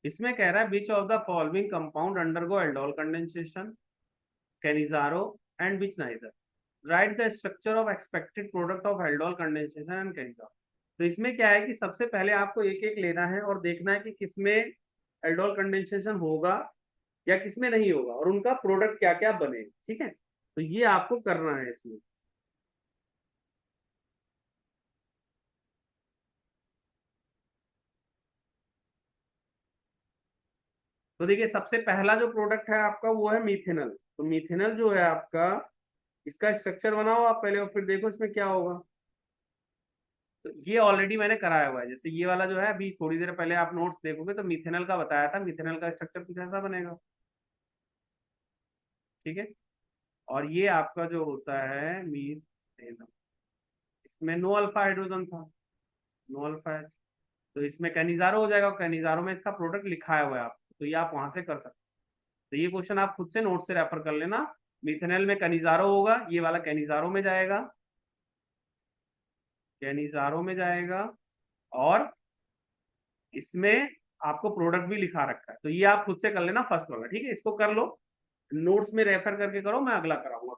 इसमें कह रहा है which of the following compound undergo aldol condensation, Cannizzaro and which neither, right the structure of expected product of aldol condensation and Cannizzaro. तो इसमें क्या है कि सबसे पहले आपको एक एक लेना है और देखना है कि किसमें एल्डोल कंडेंसेशन होगा या किसमें नहीं होगा और उनका प्रोडक्ट क्या क्या बने, ठीक है। तो ये आपको करना है इसमें। तो देखिए सबसे पहला जो प्रोडक्ट है आपका वो है मिथेनॉल। तो मिथेनॉल जो है आपका, इसका स्ट्रक्चर बनाओ आप पहले और फिर देखो इसमें क्या होगा। तो ये ऑलरेडी मैंने कराया हुआ है, जैसे ये वाला जो है अभी थोड़ी देर पहले आप नोट्स देखोगे तो मिथेनॉल का बताया था, मिथेनॉल का स्ट्रक्चर कुछ ऐसा बनेगा, ठीक है। और ये आपका जो होता है मीथेनॉल, इसमें नो अल्फा हाइड्रोजन था, नो अल्फा एच। तो इसमें कैनिजारो हो जाएगा, कैनिजारो में इसका प्रोडक्ट लिखा हुआ है आपको, तो ये आप वहां से कर सकते हैं। तो ये क्वेश्चन आप खुद से नोट से रेफर कर लेना। मिथेनॉल में कैनिजारो होगा, ये वाला कैनिजारो में जाएगा, कैनिजारो में जाएगा। और इसमें आपको प्रोडक्ट भी लिखा रखा है, तो ये आप खुद से कर लेना फर्स्ट वाला, ठीक है। इसको कर लो, नोट्स में रेफर करके करो, मैं अगला कराऊंगा।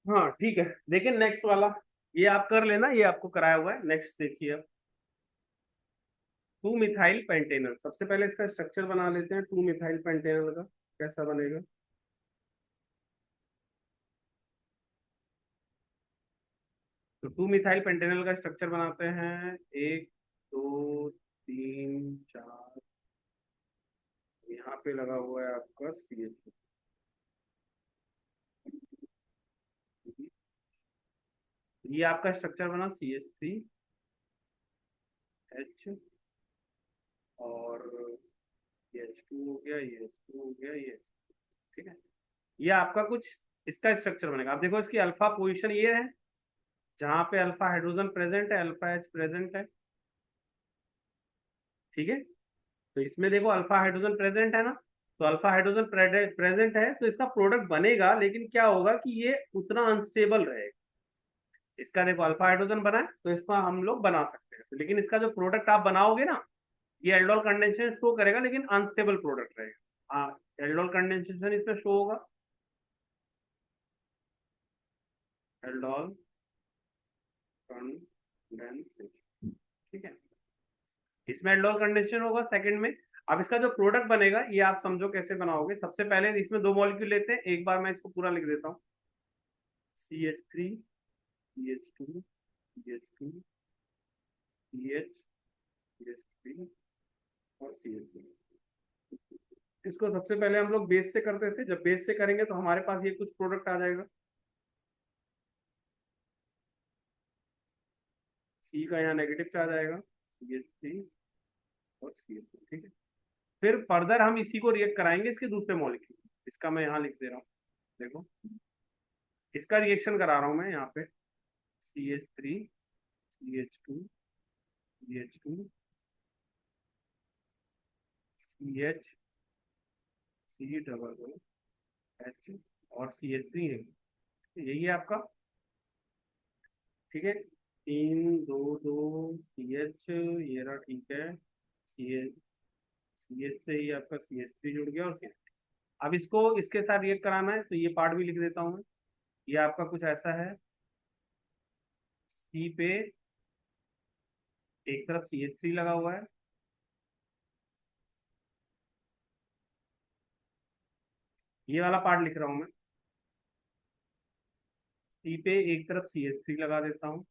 हाँ ठीक है, देखिए नेक्स्ट वाला ये आप कर लेना, ये आपको कराया हुआ है। नेक्स्ट देखिए अब 2 मिथाइल पेंटेनल। सबसे पहले इसका स्ट्रक्चर बना लेते हैं 2 मिथाइल पेंटेनल का, कैसा बनेगा। तो 2 मिथाइल पेंटेनल का स्ट्रक्चर बनाते हैं, 1 2 3 4, यहाँ पे लगा हुआ है आपका CH। ये आपका स्ट्रक्चर बना CH3H, और ये H2 हो गया, ये H2 हो गया, ये ठीक है। ये आपका कुछ इसका स्ट्रक्चर बनेगा। आप देखो इसकी अल्फा पोजीशन ये है, जहां पे अल्फा हाइड्रोजन प्रेजेंट है अल्फा एच प्रेजेंट है। ठीक है, तो इसमें देखो अल्फा हाइड्रोजन प्रेजेंट है ना, तो अल्फा हाइड्रोजन प्रेजेंट है तो इसका प्रोडक्ट बनेगा, लेकिन क्या होगा कि ये उतना अनस्टेबल रहेगा। इसका देखो अल्फा हाइड्रोजन बना है तो इसका हम लोग बना सकते हैं, लेकिन इसका जो प्रोडक्ट आप बनाओगे ना, ये एल्डोल कंडेंसेशन शो करेगा लेकिन अनस्टेबल प्रोडक्ट रहेगा। हाँ, एल्डोल कंडेंसेशन इसमें शो होगा, एल्डोल कंडेंसेशन। ठीक है, इसमें एल्डोल कंडेंसेशन होगा सेकंड में। अब इसका जो प्रोडक्ट बनेगा ये आप समझो कैसे बनाओगे। सबसे पहले इसमें दो मॉलिक्यूल लेते हैं, एक बार मैं इसको पूरा लिख देता हूँ। CH3 CH2 CH2 CH CH3 और CH3। इसको सबसे पहले हम लोग बेस से करते थे, जब बेस से करेंगे तो हमारे पास ये कुछ प्रोडक्ट आ जाएगा। सी का यहाँ नेगेटिव चार्ज आएगा, CH3 और CH2। ठीक है, फिर फर्दर हम इसी को रिएक्ट कराएंगे इसके दूसरे मॉलिक्यूल। इसका मैं यहाँ लिख दे रहा हूँ, देखो इसका रिएक्शन करा रहा हूँ मैं यहाँ पे। CH3 CH2 CH2 CH C double O H और CH3 है, यही है आपका। ठीक है, 3 2 2 CH, ये रहा। ठीक है, CH से ही आपका CH3 जुड़ गया और CH। अब इसको इसके साथ रिएक्ट कराना है तो ये पार्ट भी लिख देता हूँ मैं। ये आपका कुछ ऐसा है, सी पे एक तरफ CH3 लगा हुआ है, ये वाला पार्ट लिख रहा हूँ मैं। सी पे एक तरफ CH3 लगा देता हूँ,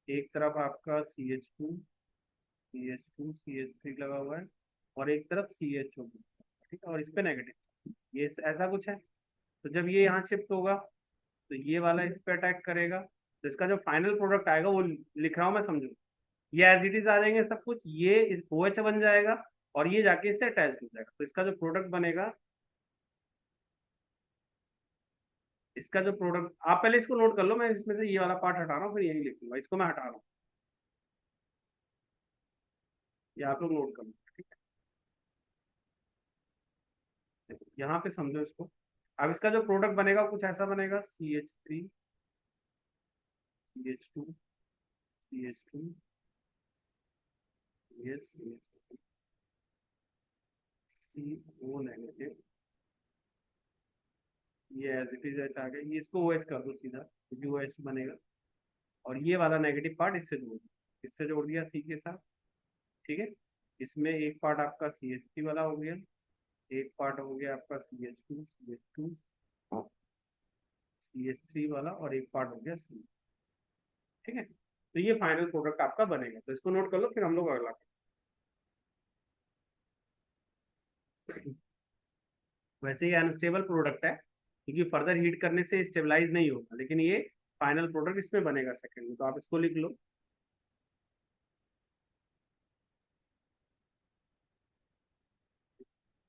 एक तरफ आपका CH2 लगा हुआ है, और एक तरफ CHO। ठीक है, और इस पे नेगेटिव, ये ऐसा कुछ है। तो जब ये यहाँ शिफ्ट होगा तो ये वाला इस पे अटैक करेगा, तो इसका जो फाइनल प्रोडक्ट आएगा वो लिख रहा हूँ मैं, समझो। ये एज इट इज आ जाएंगे सब कुछ, ये इस OH बन जाएगा और ये जाके इससे अटैच हो जाएगा। तो इसका जो प्रोडक्ट बनेगा, इसका जो प्रोडक्ट, आप पहले इसको नोट कर लो, मैं इसमें से ये वाला पार्ट हटा रहा हूँ फिर यही लिख लूंगा, इसको मैं हटा रहा हूँ, ये आप लोग नोट कर लो। ठीक है, यहाँ पे समझो इसको। अब इसका जो प्रोडक्ट बनेगा कुछ ऐसा बनेगा, CH3 CH2 CH2 yes, CO negative, ये एज इट इज एच आ गया, ये इसको OH कर दो सीधा, क्योंकि OH बनेगा। और ये वाला नेगेटिव पार्ट इससे जोड़ दिया सी के साथ। ठीक है, इसमें एक पार्ट आपका CH3 वाला हो गया, एक पार्ट हो गया आपका CH2 CH3 वाला, और एक पार्ट हो गया C। ठीक है, तो ये फाइनल प्रोडक्ट आपका बनेगा, तो इसको नोट कर लो फिर हम लोग अगला। वैसे ये अनस्टेबल प्रोडक्ट है क्योंकि फर्दर हीट करने से स्टेबलाइज नहीं होगा, लेकिन ये फाइनल प्रोडक्ट इसमें बनेगा सेकंड में, तो आप इसको लिख लो।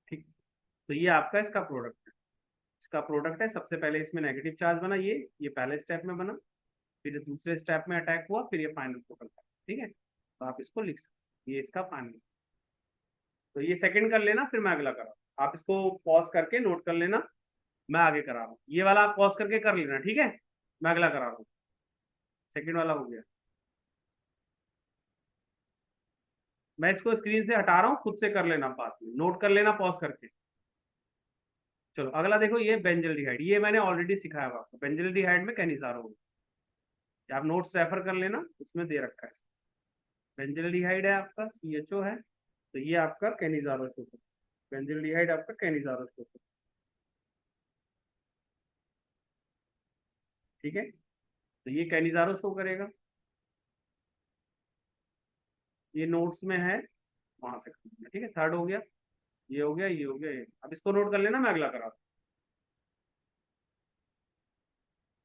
ठीक, तो ये आपका इसका प्रोडक्ट है। इसका प्रोडक्ट है, सबसे पहले इसमें नेगेटिव चार्ज बना, ये पहले स्टेप में बना, फिर दूसरे स्टेप में अटैक हुआ, फिर ये फाइनल प्रोडक्ट है। ठीक है, तो आप इसको लिख सकते, ये इसका फाइनल। तो ये सेकंड कर लेना, फिर मैं अगला करा, आप इसको पॉज करके नोट कर लेना, मैं आगे करा रहा हूँ। ये वाला आप पॉज करके कर लेना, ठीक है, मैं अगला करा रहा हूँ। सेकंड वाला हो गया, मैं इसको स्क्रीन से हटा रहा हूँ, खुद से कर लेना, पास में नोट कर लेना पॉज करके। चलो अगला देखो, ये बेंजल्डिहाइड, ये मैंने ऑलरेडी सिखाया हुआ आपको, बेंजल्डिहाइड में कैनिजारो होगा, आप नोट्स रेफर कर लेना, उसमें दे रखा है। बेंजल्डिहाइड है आपका, CHO है, तो ये आपका कैनिजारो शो करेगा, बेंजल्डिहाइड आपका कैनिजारो शो करेगा। ठीक है, तो ये कैनिजारो शो करेगा, ये नोट्स में है, वहां से कर लेना। ठीक है, थर्ड हो गया, ये हो गया, ये हो गया, ये। अब इसको नोट कर लेना, मैं अगला करा।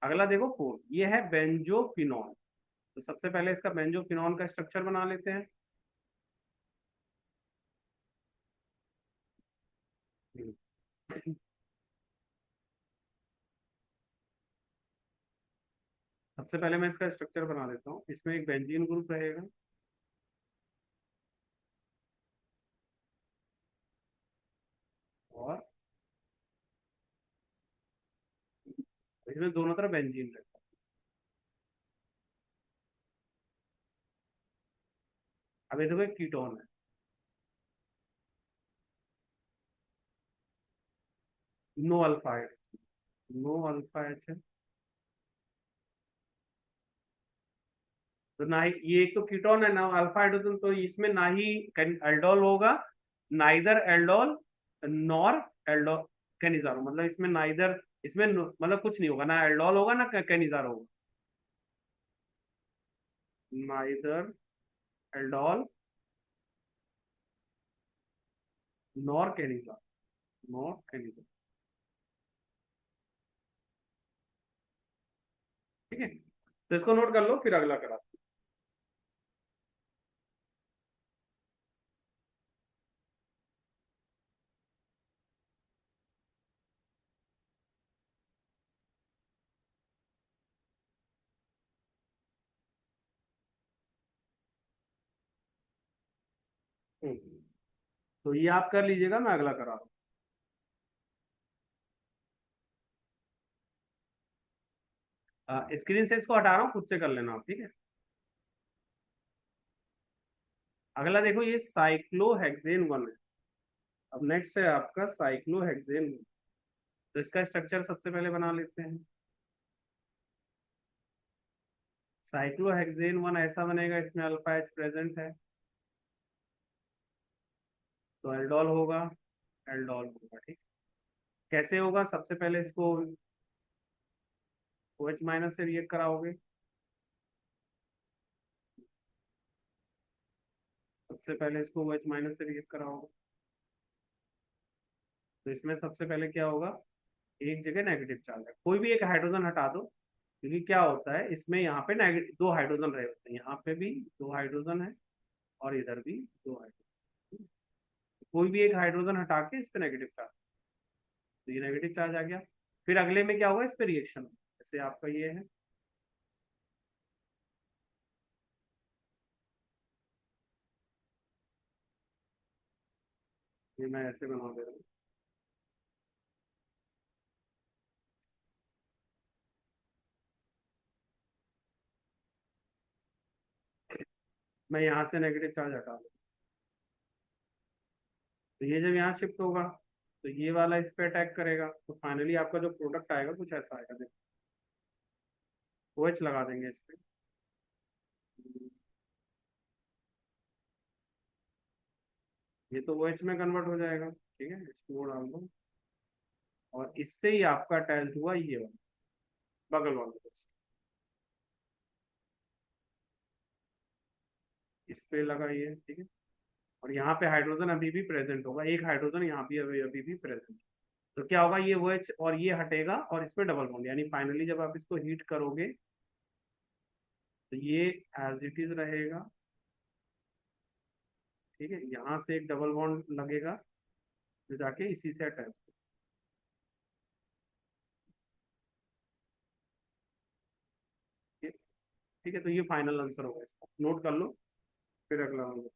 अगला देखो फोर्थ, ये है बेंजोफिनॉल। तो सबसे पहले इसका बेंजोफिनॉल का स्ट्रक्चर बना लेते हैं। सबसे पहले मैं इसका स्ट्रक्चर बना देता हूँ। इसमें एक बेंजीन ग्रुप रहेगा, और इसमें दोनों तरफ बेंजीन रहेगा। अब ये देखो एक कीटोन है, no alpha H, no alpha H है। तो ना ही ये, एक तो कीटोन है ना अल्फा हाइड्रोजन, तो इसमें ना ही एल्डोल होगा, neither aldol nor Aldo Cannizzaro, मतलब इसमें नाइदर, इसमें मतलब कुछ नहीं होगा, ना एल्डोल होगा ना कैनिजारो होगा। Neither aldol nor Cannizzaro, nor Cannizzaro. ठीक है, तो इसको नोट कर लो, फिर अगला करा। तो ये आप कर लीजिएगा, मैं अगला करा रहा हूँ। स्क्रीन से इसको हटा रहा हूँ, खुद से कर लेना आप, ठीक है। अगला देखो, ये साइक्लोहेक्सेन वन है। अब नेक्स्ट है आपका साइक्लोहेक्सेन। तो इसका स्ट्रक्चर सबसे पहले बना लेते हैं। साइक्लोहेक्सेन वन ऐसा बनेगा, इसमें अल्फा एच प्रेजेंट है, तो एल्डोल होगा, एल्डोल होगा, ठीक। कैसे होगा, सबसे पहले इसको OH माइनस से रिएक्ट कराओगे। सबसे पहले इसको OH माइनस से रिएक्ट कराओगे, तो इसमें सबसे पहले क्या होगा, एक जगह नेगेटिव चार्ज है, कोई भी एक हाइड्रोजन हटा दो, क्योंकि क्या होता है इसमें यहाँ पे नेगेटिव दो हाइड्रोजन रहे होते हैं, यहाँ पे भी दो हाइड्रोजन है और इधर भी दो हाइड्रोजन। कोई भी एक हाइड्रोजन हटा के इस पे नेगेटिव चार्ज, तो ये नेगेटिव चार्ज आ गया। फिर अगले में क्या होगा, इस पे रिएक्शन, जैसे आपका ये है, ये मैं ऐसे बना दे रहा हूँ। मैं यहाँ से नेगेटिव चार्ज हटा दूँ, तो ये जब यहाँ शिफ्ट होगा, तो ये वाला इस पे अटैक करेगा, तो फाइनली आपका जो प्रोडक्ट आएगा कुछ ऐसा आएगा, देखो OH लगा देंगे इस पे। ये तो OH में कन्वर्ट हो जाएगा, ठीक है, इसको डाल दो। और इससे ही आपका अटैच हुआ ये वाला बगल वाला, इस पे लगा ये, ठीक है। और यहाँ पे हाइड्रोजन अभी भी प्रेजेंट होगा, एक हाइड्रोजन यहाँ भी अभी अभी भी प्रेजेंट। तो क्या होगा, ये OH और ये हटेगा और इसमें डबल बॉन्ड, यानी फाइनली जब आप इसको हीट करोगे, तो ये एज इट इज रहेगा, ठीक है। यहाँ से एक डबल बॉन्ड लगेगा, जो जाके इसी से अटैच, ठीक है। तो ये फाइनल आंसर होगा इसका, नोट कर लो, फिर अगला होगा।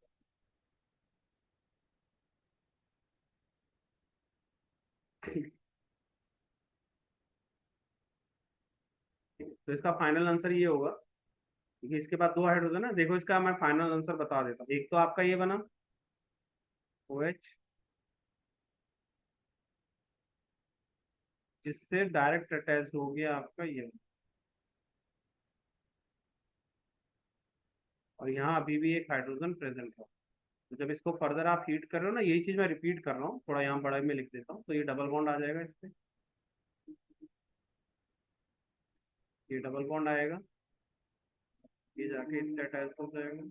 तो इसका फाइनल आंसर ये होगा, क्योंकि इसके बाद दो हाइड्रोजन है। देखो इसका मैं फाइनल आंसर बता देता हूँ, एक तो आपका ये बना OH, जिससे डायरेक्ट अटैच हो गया आपका ये, और यहाँ अभी भी एक हाइड्रोजन प्रेजेंट है। तो जब इसको फर्दर आप हीट कर रहे हो ना, यही चीज मैं रिपीट कर रहा हूँ, थोड़ा यहाँ बड़ा में लिख देता हूँ, तो ये डबल बॉन्ड आ जाएगा इस पे, ये डबल बॉन्ड आएगा, ये जाके इससे अटैच हो जाएगा।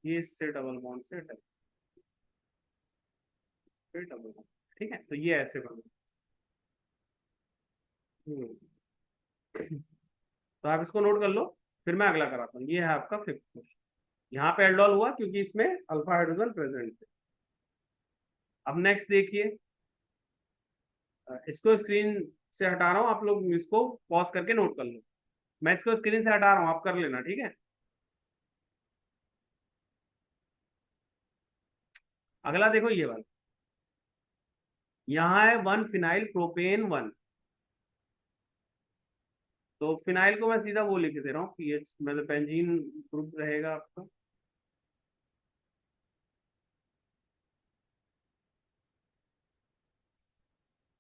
ये इससे डबल बॉन्ड से अटैच, फिर डबल बॉन्ड, ठीक है। तो ये ऐसे बना, हम्म, तो आप इसको नोट कर लो, फिर मैं अगला कराता हूँ। ये है आपका फिफ्थ क्वेश्चन। यहाँ पे एल्डोल हुआ क्योंकि इसमें अल्फा हाइड्रोजन प्रेजेंट है। अब नेक्स्ट देखिए, इसको स्क्रीन से हटा रहा हूँ, आप लोग इसको पॉज करके नोट कर लो। मैं इसको स्क्रीन से हटा रहा हूँ, आप कर लेना, ठीक है। अगला देखो ये वाला, यहाँ है वन फिनाइल प्रोपेन वन। तो फिनाइल को मैं सीधा वो लिख दे रहा हूँ, पीएच मतलब बेंजीन ग्रुप रहेगा आपका।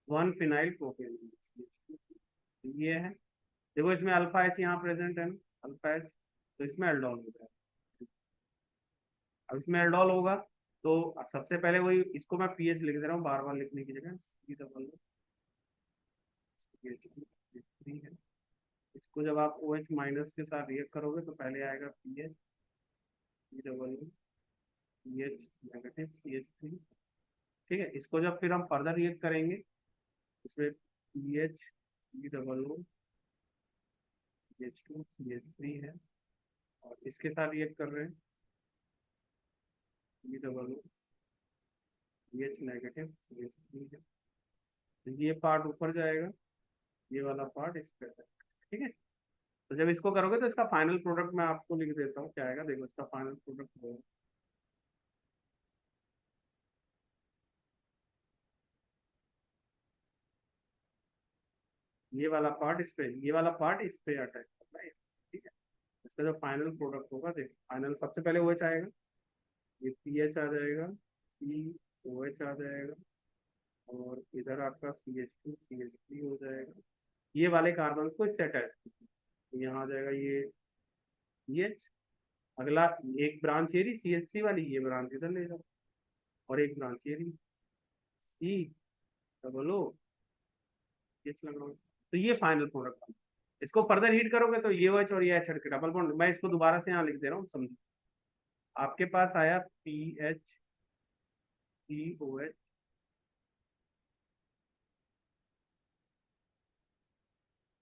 वन फिनाइल प्रोपेन, ये है। देखो इसमें अल्फा एच यहाँ प्रेजेंट है ना, अल्फा एच, तो इसमें एल्डोल होगा। अब इसमें एल्डोल होगा, तो सबसे पहले वही, इसको मैं पीएच लिख दे रहा हूँ बार बार लिखने की जगह, थ्री है। इसको जब आप ओ एच माइनस के साथ रिएक्ट करोगे तो पहले आएगा P H, C double P H negative C H three. ठीक है, इसको जब फिर हम फर्दर रिएक्ट करेंगे, इसमें P H C double O C H two C H three है, और इसके साथ रिएक्ट कर रहे हैं C double O C H negative C H three है। तो ये पार्ट ऊपर जाएगा, ये वाला पार्ट इस पे जाएगा। ठीक है, तो जब इसको करोगे तो इसका फाइनल प्रोडक्ट मैं आपको लिख देता हूँ क्या आएगा। देखो इसका फाइनल प्रोडक्ट होगा, ये वाला पार्ट इस पे, ये वाला पार्ट इस पे अटैच करना है। ठीक है, इसका जो फाइनल प्रोडक्ट होगा, देखो फाइनल सबसे पहले ओ एच आएगा, ये पी एच आ जाएगा, सी ओ एच आ जाएगा, और इधर आपका C H two C H three हो जाएगा। ये वाले कार्बन को इससे अटैच, तो यहाँ आ जाएगा ये सी एच। अगला एक ब्रांच एरी सी एच थ्री वाली, ये ब्रांच इधर ले जाओ, और एक ब्रांच एरी सी डबल ओ एच लगाओ। तो ये फाइनल प्रोडक्ट। इसको फर्दर हीट करोगे तो ये OH और ये एच के डबल बॉन्ड, मैं इसको दोबारा से यहाँ लिख दे रहा हूँ समझो। आपके पास आया P H C O H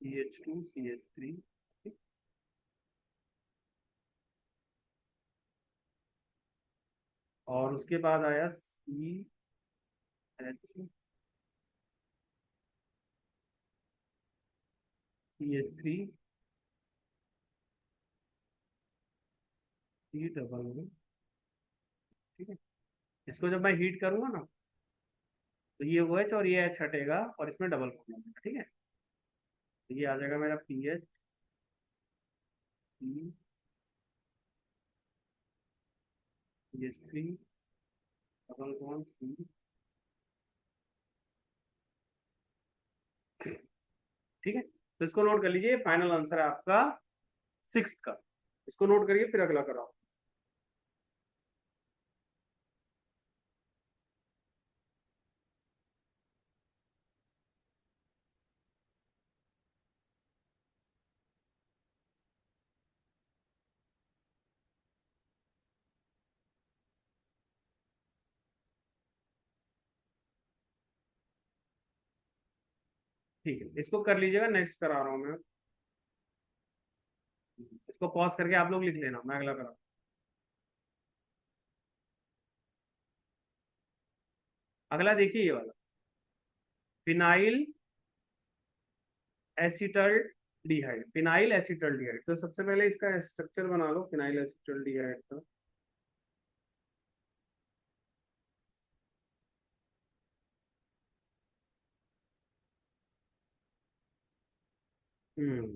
C H two C H three, और उसके बाद आया C H C H three C double O. ठीक है, इसको जब मैं हीट करूंगा ना, तो ये OH और ये H हटेगा और इसमें डबल बॉन्ड आ जाएगा। ठीक है, तो ये आ जाएगा मेरा P H C C H three double bond C. ठीक है, तो इसको नोट कर लीजिए, फाइनल आंसर है आपका सिक्स का। इसको नोट करिए, फिर अगला कराओ। ठीक है, इसको कर लीजिएगा, नेक्स्ट करा रहा हूँ मैं। इसको पॉज करके आप लोग लिख लेना, मैं अगला करा। अगला देखिए ये वाला, फिनाइल एसिटल डिहाइड, फिनाइल एसिटल डिहाइड। तो सबसे पहले इसका स्ट्रक्चर बना लो फिनाइल एसिटल डिहाइड का। हम्म,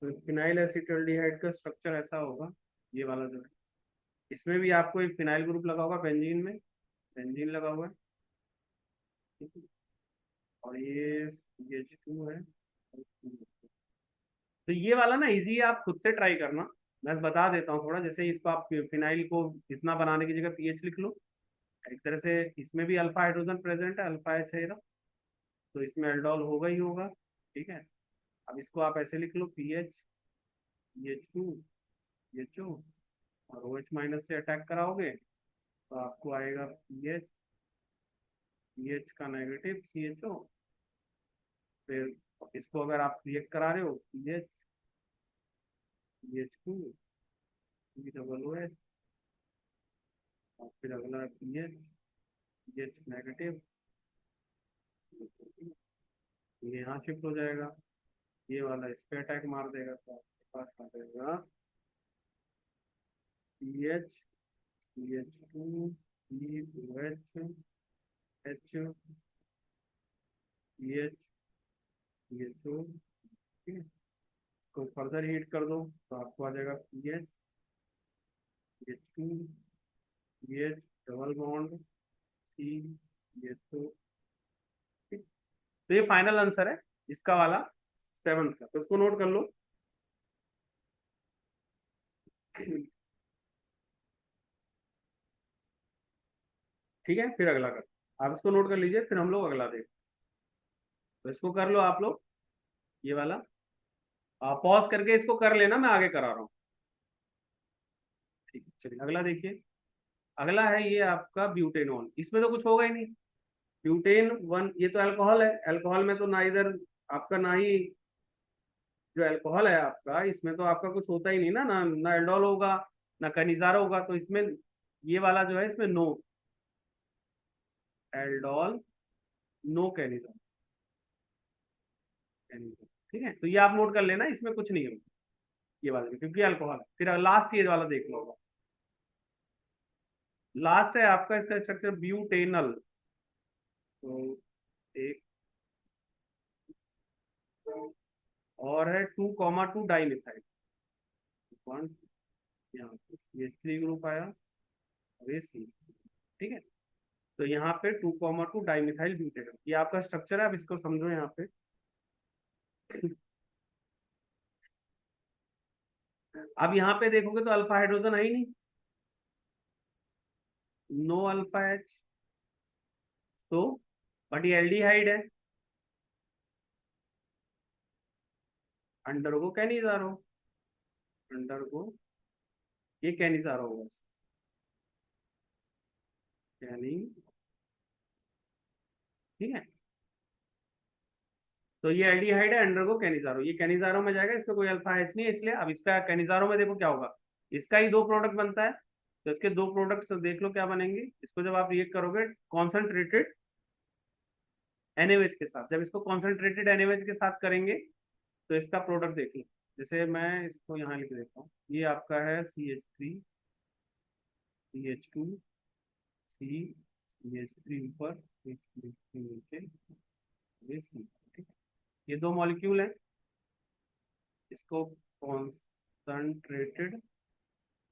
तो फिनाइल एसिटल्डिहाइड का स्ट्रक्चर ऐसा होगा, ये वाला जो है, इसमें भी आपको एक फिनाइल ग्रुप लगा होगा, बेंजीन में बेंजीन लगा हुआ है। ठीक है, और ये CH2 है। तो ये वाला ना इजी है, आप खुद से ट्राई करना। मैं बता देता हूँ थोड़ा, जैसे इसको आप फिनाइल को इतना बनाने की जगह पीएच लिख लो। एक तरह से इसमें भी अल्फा हाइड्रोजन प्रेजेंट है, अल्फा एच है ना, तो इसमें एल्डोल होगा ही होगा। ठीक है, अब इसको आप ऐसे लिख लो, P H H two H O, और ओ एच माइनस से अटैक कराओगे तो आपको आएगा पी एच CH का नेगेटिव CHO, फिर इसको अगर आप रिएक्ट करा रहे हो CH CH2 COOH, और फिर अगला PH CH नेगेटिव, ये यहाँ शिफ्ट हो जाएगा, ये वाला इस पे अटैक मार देगा, तो आपके पास आ जाएगा CH CH2 COH H CH CHO, ठीक है। इसको फर्दर हीट कर दो तो आपको आ जाएगा CH CH2 CH double bond CHO, ठीक। तो ये फाइनल आंसर है इसका वाला 7th का, तो इसको नोट कर लो। ठीक है, फिर अगला कर, आप इसको नोट कर लीजिए, फिर हम लोग अगला देखें। तो इसको कर लो आप लोग, ये वाला आप पॉज करके इसको कर लेना, मैं आगे करा रहा हूँ। ठीक है, चलिए अगला देखिए। अगला है ये आपका ब्यूटेनॉल, इसमें तो कुछ होगा ही नहीं। ब्यूटेन वन, ये तो अल्कोहल है, अल्कोहल में तो ना इधर आपका ना ही, जो अल्कोहल है आपका इसमें तो आपका कुछ होता ही नहीं ना, ना एल्डोल होगा ना कनिजारा होगा, तो इसमें ये वाला जो है इसमें नो एल्डोल नो कैनिजारा, ठीक है। तो ये आप नोट कर लेना, इसमें कुछ नहीं होगा ये वाला, क्योंकि अल्कोहल। फिर लास्ट ये वाला देख लो, लास्ट है आपका इसका स्ट्रक्चर ब्यूटेनल, तो एक और है 2,2 डाइमिथाइल वन, यहाँ पे CH3 ग्रुप आया और ये C, ठीक है। तो यहाँ पे 2,2 डाइमिथाइल ब्यूटेनल, ये आपका स्ट्रक्चर है, अब इसको समझो यहाँ पे। अब यहाँ पे देखोगे तो अल्फा हाइड्रोजन है ही नहीं, नो अल्फा H, तो बट ये एल्डिहाइड है, अंडर को कैनिजारो, अंडर को ये कैनिजारो होगा, कैनी, ठीक है। तो ये एल्डिहाइड है, अंडर को कैनिजारो, ये कैनिजारो में जाएगा, इसमें कोई अल्फा एच नहीं है, इसलिए अब इसका कैनिजारो में देखो क्या होगा, इसका ही दो प्रोडक्ट बनता है, तो इसके दो प्रोडक्ट्स देख लो क्या बनेंगे। इसको जब आप रिएक्ट करोगे कॉन्सेंट्रेटेड NaOH के साथ, जब इसको कॉन्सेंट्रेटेड NaOH के साथ करेंगे तो इसका प्रोडक्ट देख लो। जैसे मैं इसको यहाँ लिख देता हूँ, ये आपका है CH3 CH2 CH3 ऊपर CH3 नीचे, ये C, ठीक है। ये दो मॉलिक्यूल है, इसको कॉन्सेंट्रेटेड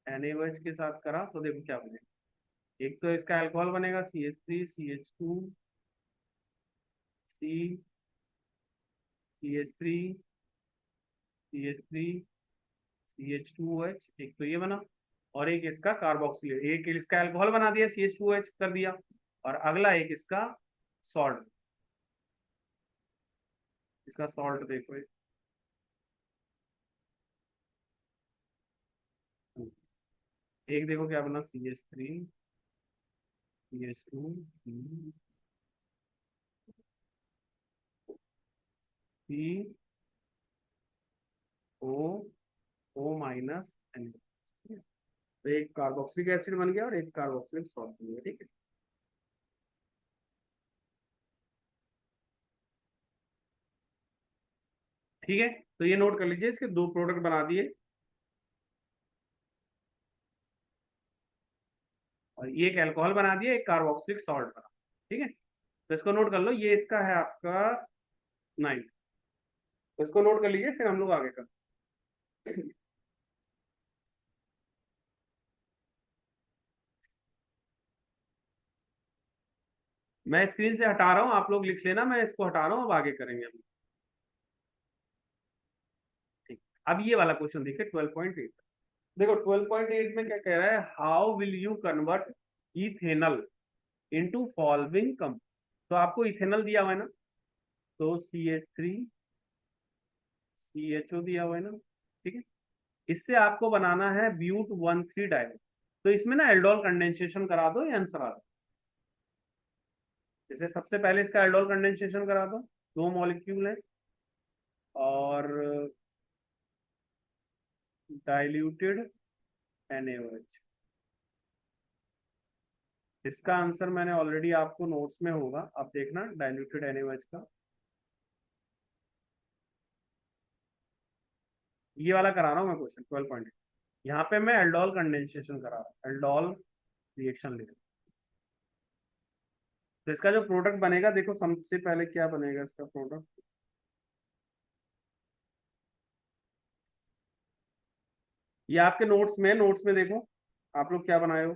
NaOH के साथ करा तो देखो क्या बनेगा। एक तो इसका अल्कोहल बनेगा CH3 CH2 C CH3 CH3 CH2OH, एक तो ये बना, और एक इसका कार्बोक्सिलेट, एक इसका अल्कोहल बना दिया CH2OH कर दिया, और अगला एक इसका सॉल्ट, इसका सॉल्ट देखो, एक देखो क्या बना CH3 CH2 C O minus N, तो एक कार्बोक्सिलिक एसिड बन गया और एक कार्बोक्सिलिक सॉल्ट बन गया, ठीक है। ठीक है, तो ये नोट कर लीजिए, इसके दो प्रोडक्ट बना दिए, और ये एक अल्कोहल बना दिया, एक कार्बोक्सिलिक सॉल्ट बना, ठीक है। तो इसको नोट कर लो, ये इसका है आपका 9, तो इसको नोट कर लीजिए, फिर हम लोग आगे कर। मैं स्क्रीन से हटा रहा हूँ, आप लोग लिख लेना, मैं इसको हटा रहा हूँ, अब आगे करेंगे हम, ठीक। अब ये वाला क्वेश्चन देखिए 12.8, देखो 12.8 में क्या कह रहा है, how will you convert ethanal into following come, तो आपको इथेनल दिया हुआ है ना, तो CH3 CHO दिया हुआ है ना, ठीक है। इससे आपको बनाना है ब्यूट 1,3 डाइल, तो इसमें ना एल्डोल कंडेंसेशन करा दो, ये आंसर आ जैसे सबसे पहले इसका एल्डोल कंडेंसेशन करा दो, दो मॉलिक्यूल है और डाइल्यूटेड NaOH। इसका आंसर मैंने ऑलरेडी आपको नोट्स में होगा, आप देखना डाइल्यूटेड NaOH का। ये वाला करा रहा हूँ मैं क्वेश्चन 12 पॉइंट। यहाँ पे मैं एल्डोल कंडेंसेशन करा रहा हूँ, एल्डोल रिएक्शन लिख। तो इसका जो प्रोडक्ट बनेगा, देखो सबसे पहले क्या बनेगा इसका प्रोडक्ट। ये आपके नोट्स में देखो आप लोग क्या बनाए हो।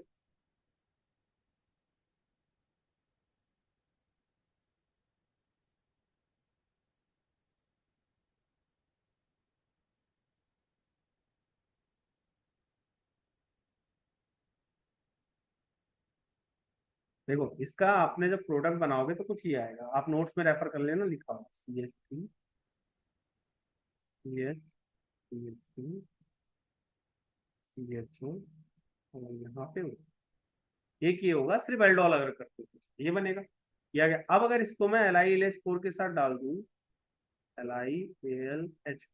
देखो इसका आपने जब प्रोडक्ट बनाओगे तो कुछ ये आएगा, आप नोट्स में रेफर कर लेना, लिखा हुआ CH3 CH3 CHO और यहाँ पे एक ये होगा सिर्फ एल्डोल अगर करते हो ये बनेगा। ये आ गया। अब अगर इसको मैं LiAlH4 के साथ डाल दूं, LiAlH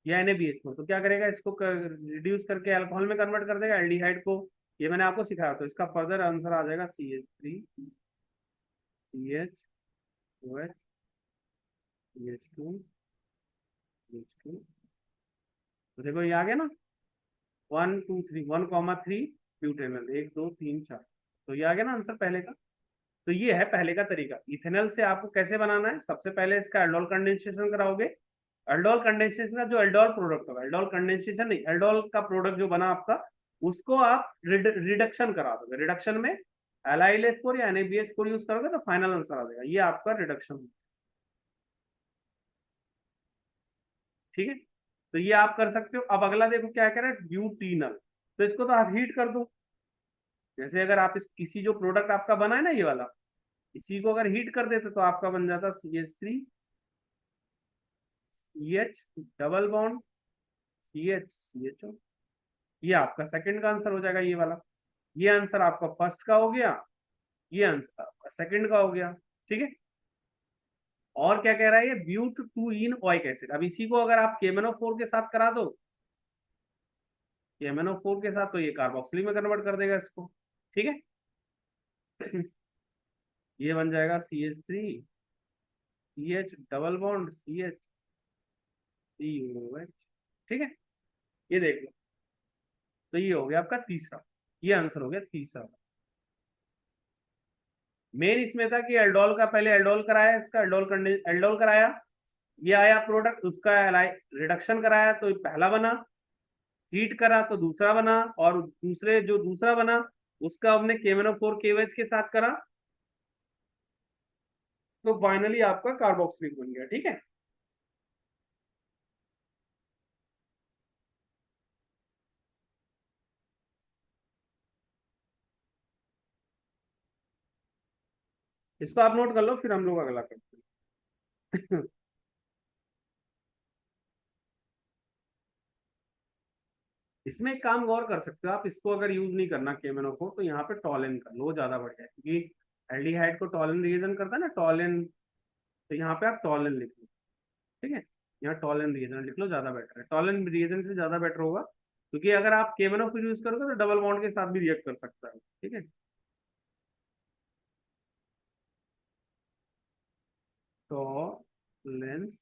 या NaBH4, तो क्या करेगा, इसको रिड्यूस करके अल्कोहल में कन्वर्ट कर देगा, एल्डिहाइड को। ये मैंने आपको सिखाया, तो इसका फर्दर आंसर आ जाएगा CH3 CHOH CH2 CH2। तो देखो ये आ गया ना, 1 2 3 1 3 ब्यूटेनल, 1 2 3 4। तो ये आ गया ना आंसर पहले का। तो ये है पहले का तरीका। इथेनॉल से आपको कैसे बनाना है, सबसे पहले इसका एल्डोल कंडेंसेशन कराओगे। एल्डोल कंडेंसेशन का जो एल्डोल प्रोडक्ट होगा, एल्डोल कंडेंसेशन नहीं, एल्डोल का प्रोडक्ट जो बना आपका, उसको आप रिडक्शन करा दोगे। रिडक्शन में LiLH4 या NaBH4 यूज करोगे तो फाइनल आंसर आ जाएगा, ये आपका रिडक्शन। ठीक है, तो ये आप कर सकते हो। अब अगला देखो क्या कह रहा है, ब्यूटीनल। तो इसको तो आप हीट कर दो। जैसे अगर आप इस किसी जो प्रोडक्ट आपका बना है ना ये वाला, इसी को अगर हीट कर देते तो आपका बन जाता CH3 CH double bond CH CHO। ये आपका सेकंड का आंसर हो जाएगा ये वाला। ये आंसर आपका फर्स्ट का हो गया, ये आंसर आपका सेकंड का हो गया। ठीक है, और क्या कह रहा है ये, but two en oic acid. अब इसी को अगर आप KMnO4 के साथ करा दो, KMnO4 के साथ, तो ये कार्बोक्सिलिक में कन्वर्ट कर देगा इसको। ठीक है, ये बन जाएगा CH3 CH double bond CH COH। ठीक है, ये देख लो। तो ये हो गया आपका तीसरा, ये आंसर हो गया तीसरा। मेन इसमें था कि एल्डोल का पहले एल्डोल कराया, इसका एल्डोल कराया, ये आया प्रोडक्ट, उसका रिडक्शन कराया तो पहला बना, हीट करा तो दूसरा बना, और दूसरे जो दूसरा बना उसका हमने KMnO4 KOH के साथ करा, तो फाइनली आपका कार्बोक्सिलिक बन गया। ठीक है, इसको आप नोट कर लो, फिर हम लोग अगला करते हैं। इसमें एक काम गौर कर सकते हो आप, इसको अगर यूज नहीं करना KMnO4, तो यहाँ पे टॉलिन कर लो, वो ज्यादा बढ़िया है, क्योंकि एल्डिहाइड को टॉलिन रिएजन करता है ना, टॉलिन। तो यहाँ पे आप टॉलिन लिख लो। ठीक है, यहाँ टॉलिन रिएजन लिख लो, ज्यादा बेटर है, टॉलिन रिएजन से ज्यादा बेटर होगा, क्योंकि अगर आप KMnO4 यूज करोगे तो डबल बॉन्ड के साथ भी रिएक्ट कर सकता है। ठीक है, तो लेंस,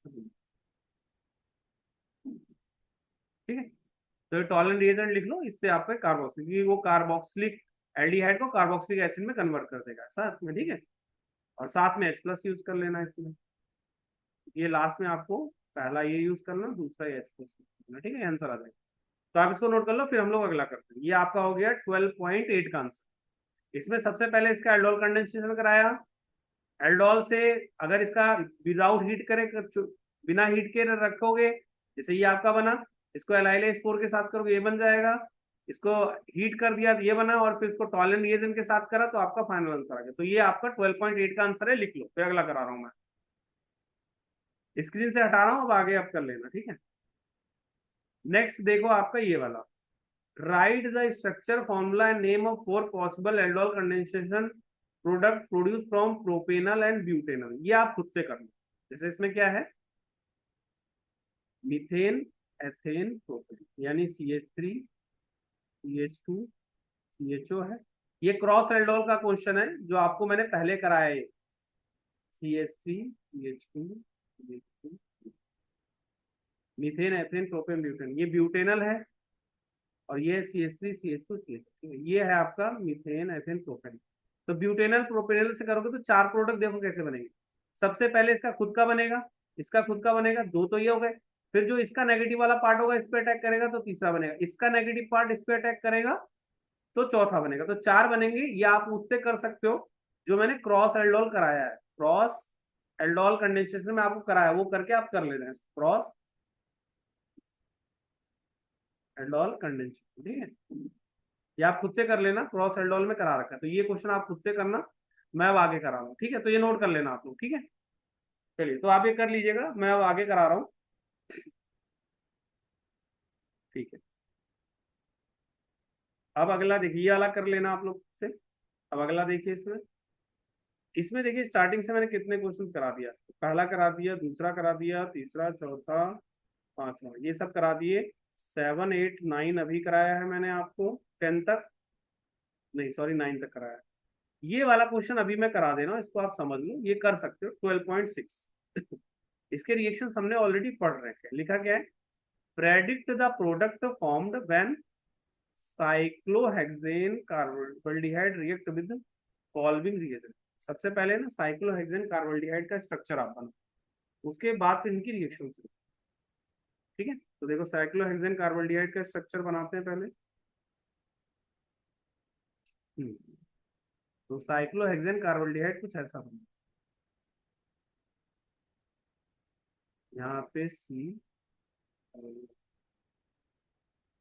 ठीक है, तो टॉलन रिएजेंट लिख लो, इससे आपका कार्बोक्सिलिक, क्योंकि वो कार्बोक्सिलिक एल्डिहाइड को कार्बोक्सिलिक एसिड में कन्वर्ट कर देगा साथ में। ठीक है, और साथ में H+ यूज कर लेना इसमें। ये लास्ट में आपको पहला ये यूज करना, दूसरा ये H+ यूज करना। ठीक है, आंसर आ जाएगा। तो आप इसको नोट कर लो, फिर हम लोग अगला करते हैं। ये आपका हो गया 12.8 का आंसर। इसमें सबसे पहले इसका एल्डोल कंडेंसेशन कराया। एल्डोल से अगर इसका विदाउट हीट करे, बिना हीट के रखोगे, जैसे ये आपका बना, इसको LiLH4 के साथ करोगे ये बन जाएगा, इसको हीट कर दिया तो ये बना, और फिर इसको टॉलन रिएजेंट के साथ करा तो आपका फाइनल आंसर आ गया। तो ये आपका 12.8 का आंसर है, लिख लो। फिर अगला करा रहा हूँ मैं, स्क्रीन से हटा रहा हूँ, अब आगे आप कर लेना। ठीक है, नेक्स्ट देखो आपका ये वाला, right the structure formula and name of 4 possible aldol condensation product produce from propanal and butanal, ये आप खुद से करना। जैसे इसमें क्या है, मीथेन एथेन प्रोपेन, यानी CH3 CH2 CHO है। ये क्रॉस एल्डोल का क्वेश्चन है जो आपको मैंने पहले कराया है। CH3 CH2 CH2, methane ethane propane butane, ये ब्यूटेनल है, और ये CH3 CH2 CH2, ये है आपका मीथेन एथेन प्रोपेन। तो ब्यूटेनल प्रोपेनल से करोगे तो चार प्रोडक्ट देखो कैसे बनेंगे। सबसे पहले इसका खुद का बनेगा, इसका खुद का बनेगा, दो तो ये हो गए। फिर जो इसका नेगेटिव वाला पार्ट होगा इस पे अटैक करेगा तो तीसरा बनेगा, इसका नेगेटिव पार्ट इस पे अटैक करेगा तो चौथा बनेगा, तो चार बनेंगे। ये आप उससे कर सकते हो जो मैंने क्रॉस एल्डोल कराया है, क्रॉस एल्डोल कंडेंसेशन में आपको कराया, वो करके आप कर लेना है क्रॉस एल्डोल कंडेंसेशन, ठीक है। ये आप खुद से कर लेना, क्रॉस एल्डोल में करा रखा है, तो ये क्वेश्चन आप खुद से करना, मैं अब आगे करा रहा हूँ, ठीक है। तो ये नोट कर लेना आप लोग, ठीक है। चलिए, तो आप ये कर लीजिएगा, मैं अब आगे करा रहा हूँ, ठीक है। अब अगला देखिए, ये वाला कर लेना आप लोग से। अब अगला देखिए, इसमें इसमें देखिए स्टार्टिंग से मैंने कितने क्वेश्चंस करा दिया। पहला करा दिया, दूसरा करा दिया, तीसरा, चौथा, पांचवा, ये सब करा दिए। 7 8 9 अभी कराया है मैंने आपको, 10 तक नहीं, सॉरी 9 तक कराया है। ये वाला क्वेश्चन अभी मैं करा दे रहा हूँ, इसको आप समझ लो, ये कर सकते हो 12.6। इसके रिएक्शन हमने ऑलरेडी पढ़ रखे हैं। लिखा क्या है, predict the product formed when cyclohexane carbaldehyde react with following reagent. सबसे पहले ना साइक्लोहेक्सेन कार्बोल्डिहाइड का स्ट्रक्चर आप बना, उसके बाद फिर इनकी रिएक्शन से, ठीक है। तो देखो साइक्लोहेक्सेन कार्बोल्डिहाइड का स्ट्रक्चर बनाते हैं पहले। तो साइक्लोहेक्सेन कार्बोल्डिहाइड कुछ ऐसा बना, यहाँ पे सी,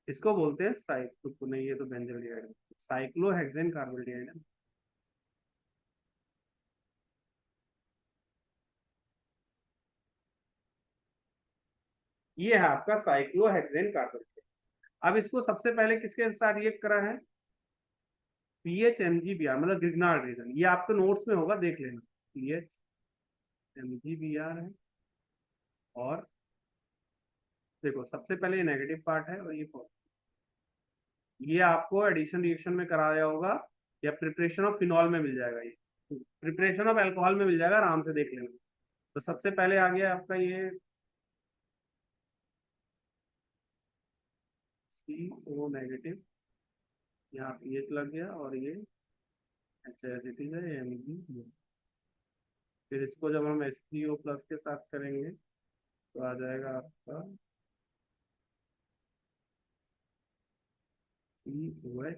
इसको बोलते हैं साइक्लो, नहीं ये तो बेंजोल्डिहाइड है, साइक्लोहेक्सेन कार्बोल्डिहाइड है। ये है आपका साइक्लोहेक्सेन कार्बोल्डिहाइड। अब इसको सबसे पहले किसके साथ रिएक्ट करा है, PHMgBr, मतलब ग्रिग्नार्ड रीजन, ये आपके नोट्स में होगा, देख लेना। PHMgBr है, और देखो सबसे पहले ये नेगेटिव पार्ट है और ये पॉजिटिव, ये आपको एडिशन रिएक्शन में कराया होगा या प्रिपरेशन ऑफ फिनॉल में मिल जाएगा, ये प्रिपरेशन ऑफ अल्कोहल में मिल जाएगा, आराम से देख लेना। तो सबसे पहले आ गया आपका ये CO नेगेटिव, यहाँ पीएच लग गया, और ये एच है Mg। फिर इसको जब हम H3O प्लस के साथ करेंगे तो आ जाएगा आपका COH,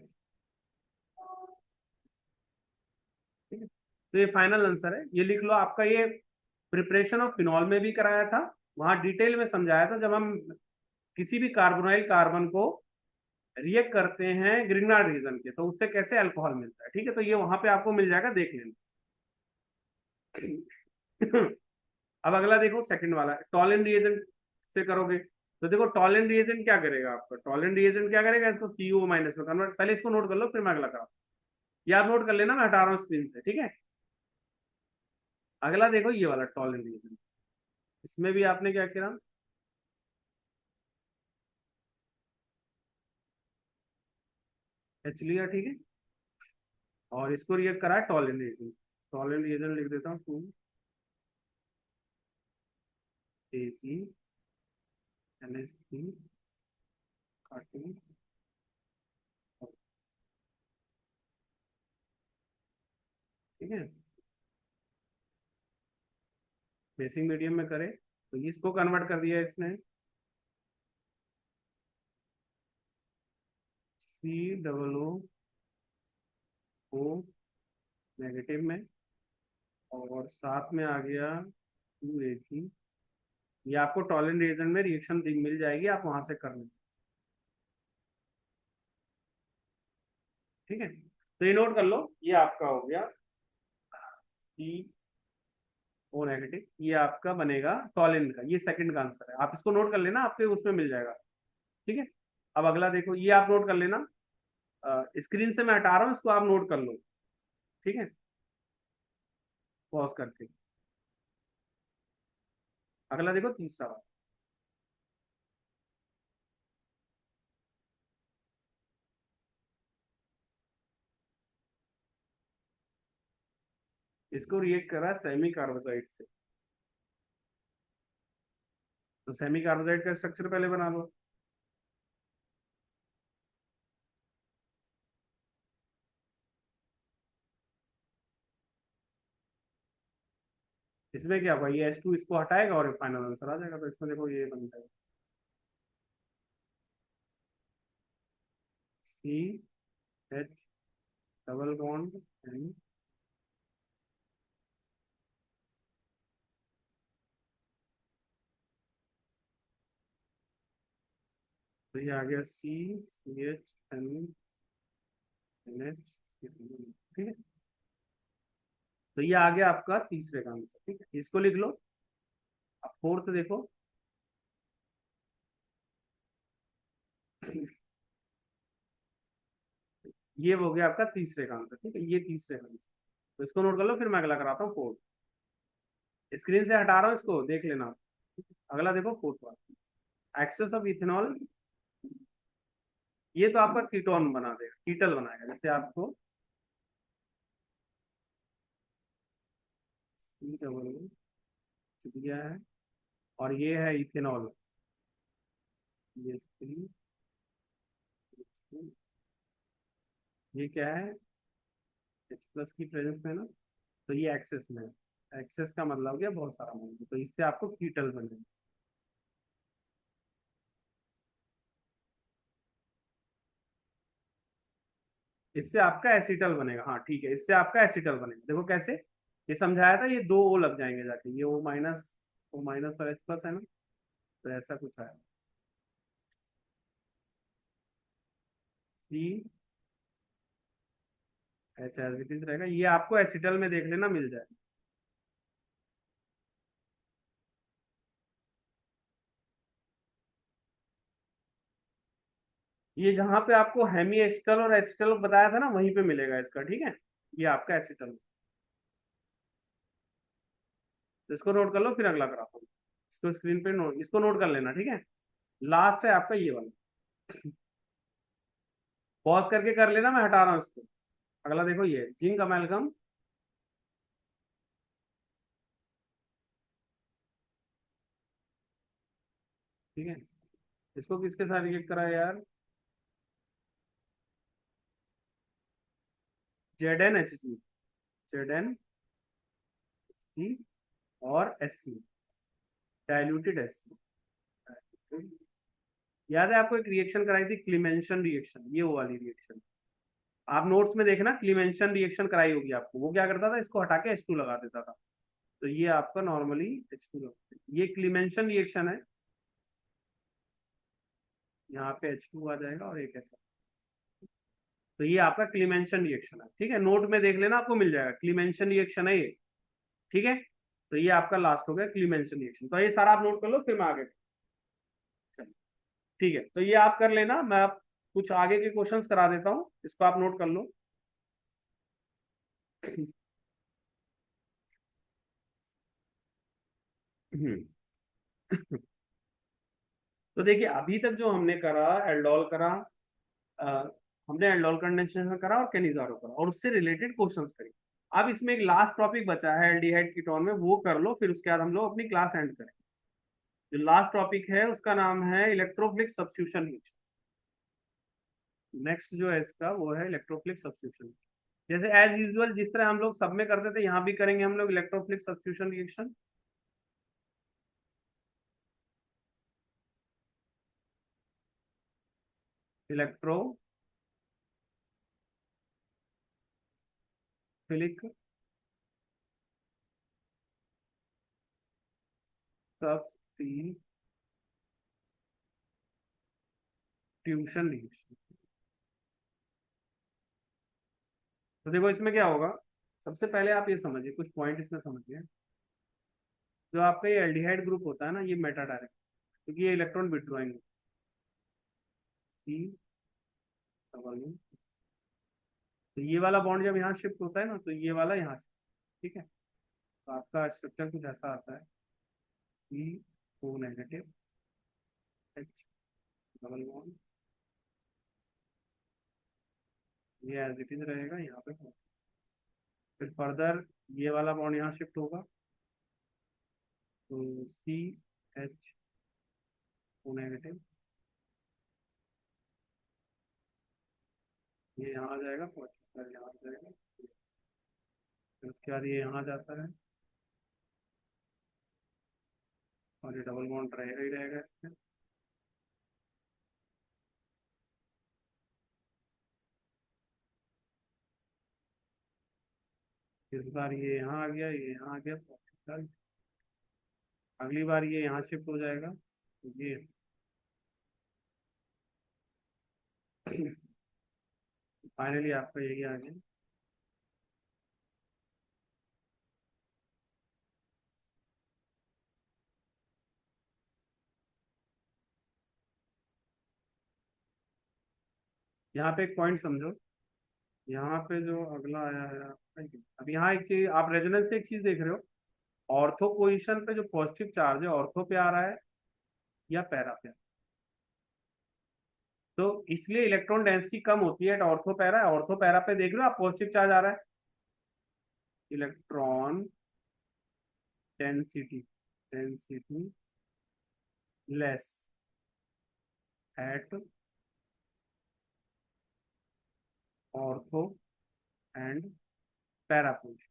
ठीक है। तो ये फाइनल आंसर है, ये लिख लो आपका। ये प्रिपरेशन ऑफ फिनॉल में भी कराया था, वहां डिटेल में समझाया था, जब हम किसी भी कार्बोनाइल कार्बन को रिएक्ट करते हैं ग्रिग्नार्ड रीजन के, तो उससे कैसे अल्कोहल मिलता है, ठीक है। तो ये वहां पे आपको मिल जाएगा, देख लेना। अब अगला देखो, सेकंड वाला टॉलन रिएजेंट से करोगे, तो देखो टॉलन रिएजेंट क्या करेगा आपका, टॉलन रिएजेंट क्या करेगा, इसको CO माइनस में कन्वर्ट, पहले इसको नोट कर लो, फिर मैं अगला कराऊँ। याद नोट कर लेना, मैं हटा रहा हूँ स्क्रीन से, ठीक है। अगला देखो ये वाला टॉलन रिएजेंट, इसमें भी आपने क्या किया, H लिया, ठीक है, और इसको रिएक्ट करा है टॉलन रिएजेंट। टॉलन रिएजेंट लिख देता हूँ, 2AgNH3, ठीक है, बेसिक मीडियम में करे तो इसको कन्वर्ट कर दिया इसने, COO नेगेटिव में, और साथ में आ गया 2Ag। ये आपको टॉलन रिएजेंट में रिएक्शन मिल जाएगी, आप वहां से कर लें, ठीक है। तो ये नोट कर लो, ये आपका हो गया CO नेगेटिव, ये आपका बनेगा टॉलन का, ये सेकंड का आंसर है, आप इसको नोट कर लेना, आपके उसमें मिल जाएगा, ठीक है। अब अगला देखो, ये आप नोट कर लेना, स्क्रीन से मैं हटा रहा हूँ, इसको आप नोट कर लो, ठीक है। पॉज करके। अगला देखो तीसरा वाला। इसको रिएक्ट करा सेमी कार्बोजाइट से। तो सेमी कार्बोजाइट का स्ट्रक्चर पहले बना लो। इसमें क्या होगा, ये H2 इसको हटाएगा और फाइनल आंसर आ जाएगा। तो इसमें देखो ये बन जाएगा CH डबल बॉन्ड N। तो ये आ गया CH NH, ठीक है। तो ये आ गया आपका तीसरे का आंसर, ठीक है, इसको लिख लो। अब फोर्थ देखो। ये हो गया आपका तीसरे का आंसर, ठीक है, ये तीसरे का आंसर। तो इसको नोट कर लो, फिर मैं अगला कराता हूँ फोर्थ। स्क्रीन से हटा रहा हूँ, इसको देख लेना आप। अगला देखो फोर्थ वाला, एक्सेस ऑफ इथेनॉल। ये तो आपका कीटोन बना देगा, कीटल बनाएगा। जैसे आपको दिया है, और ये है इथेनॉल, ये ये क्या है, H+ की प्रेजेंस में ना, तो ये एक्सेस में है। एक्सेस का मतलब हो गया बहुत सारा मॉलिक्यूल, तो इससे आपको कीटल बनेगा। इससे आपका एसिटल बनेगा, हाँ ठीक है, इससे आपका एसिटल बनेगा। देखो कैसे, ये समझाया था, ये दो ओ लग जाएंगे जाके, ये O- और H+ है ना, तो ऐसा कुछ है। सी H रहेगा, ये आपको एसिटल में देख लेना मिल जाए। ये जहां पे आपको हेमी एसिटल और एसिटल बताया था ना, वहीं पे मिलेगा इसका, ठीक है। ये आपका एसिटल। तो इसको नोट कर लो, फिर अगला कराता हूँ। इसको स्क्रीन पे नोट, इसको नोट कर लेना, ठीक है। लास्ट है आपका ये वाला। पॉज करके कर लेना, मैं हटा रहा हूँ इसको। अगला देखो, ये जिंक अमेलगम, ठीक है। इसको किसके साथ रिएक्ट करा है यार, ZnHg, ZnHg और SC, डाइल्यूटेड SC। याद है आपको एक रिएक्शन कराई थी, क्लीमेंशन रिएक्शन, ये वो वाली रिएक्शन। आप नोट्स में देखना, क्लीमेंशन रिएक्शन कराई होगी आपको। वो क्या करता था, इसको हटा के H2 लगा देता था। तो ये आपका नॉर्मली H2 लगता है, ये क्लीमेंशन रिएक्शन है। यहाँ पे H2 आ जाएगा और एक H। तो ये आपका क्लीमेंशन रिएक्शन है, ठीक है। नोट में देख लेना, आपको मिल जाएगा, क्लीमेंशन रिएक्शन है ये, ठीक है। तो ये आपका लास्ट हो गया क्लीमेंशन रिएक्शन। तो ये सारा आप नोट कर लो, फिर मैं आगे। ठीक है, तो ये आप कर लेना, मैं आप कुछ आगे के क्वेश्चंस करा देता हूँ, इसको आप नोट कर लो। तो देखिए, अभी तक जो हमने करा, एल्डोल करा, अ, हमने एल्डोल कंडेंसेशन करा और केनिजारो करा, और उससे रिलेटेड क्वेश्चंस करें। अब इसमें एक लास्ट टॉपिक बचा है एल्डिहाइड कीटोन में, वो कर लो, फिर उसके बाद हम लोग अपनी क्लास एंड करें। जो लास्ट टॉपिक है उसका नाम है इलेक्ट्रोफिलिक सब्स्टिट्यूशन रिएक्शन। नेक्स्ट जो है इसका, वो है इलेक्ट्रोफिलिक सब्स्टिट्यूशन। जैसे एज यूजुअल जिस तरह हम लोग सब में करते थे, यहाँ भी करेंगे हम लोग electrophilic substitution reaction. Electrophilic substitution reaction. तो देखो इसमें क्या होगा, सबसे पहले आप ये समझिए, कुछ पॉइंट इसमें समझिए। जो आपका ये एल्डिहाइड ग्रुप होता है ना, ये मेटा डायरेक्ट, क्योंकि ये इलेक्ट्रॉन विड्रॉइंग है। तो ये वाला बॉन्ड जब यहाँ शिफ्ट होता है ना, तो ये वाला यहाँ, ठीक है। आपका स्ट्रक्चर कुछ ऐसा आता है, CO negative, H double bond, ये एज इट इज रहेगा यहाँ पे। फिर फर्दर ये वाला बॉन्ड यहाँ शिफ्ट होगा, तो CH नेगेटिव, ये यहाँ आ जाएगा, फिर यहाँ आ जाएगा, फिर उसके बाद ये यहाँ जाता है, और ये डबल बॉन्ड रहेगा ही रहेगा इसमें। इस बार ये यहाँ आ गया, ये यहाँ आ गया, तो अगली बार ये यहाँ शिफ्ट हो जाएगा, तो ये फाइनली आपका यही आ गया। यहाँ पे एक पॉइंट समझो, यहाँ पे जो अगला आया है आपका, अब यहाँ एक चीज आप रेजोनेंस से एक चीज देख रहे हो, ऑर्थो पोजीशन पे जो पॉजिटिव चार्ज है ऑर्थो पे आ रहा है या पैरा पे, तो इसलिए इलेक्ट्रॉन डेंसिटी कम होती है ऑर्थो पैरा। ऑर्थो पैरा पे देख लो आप, पॉजिटिव चार्ज आ रहा है, electron density density less at ortho and para position,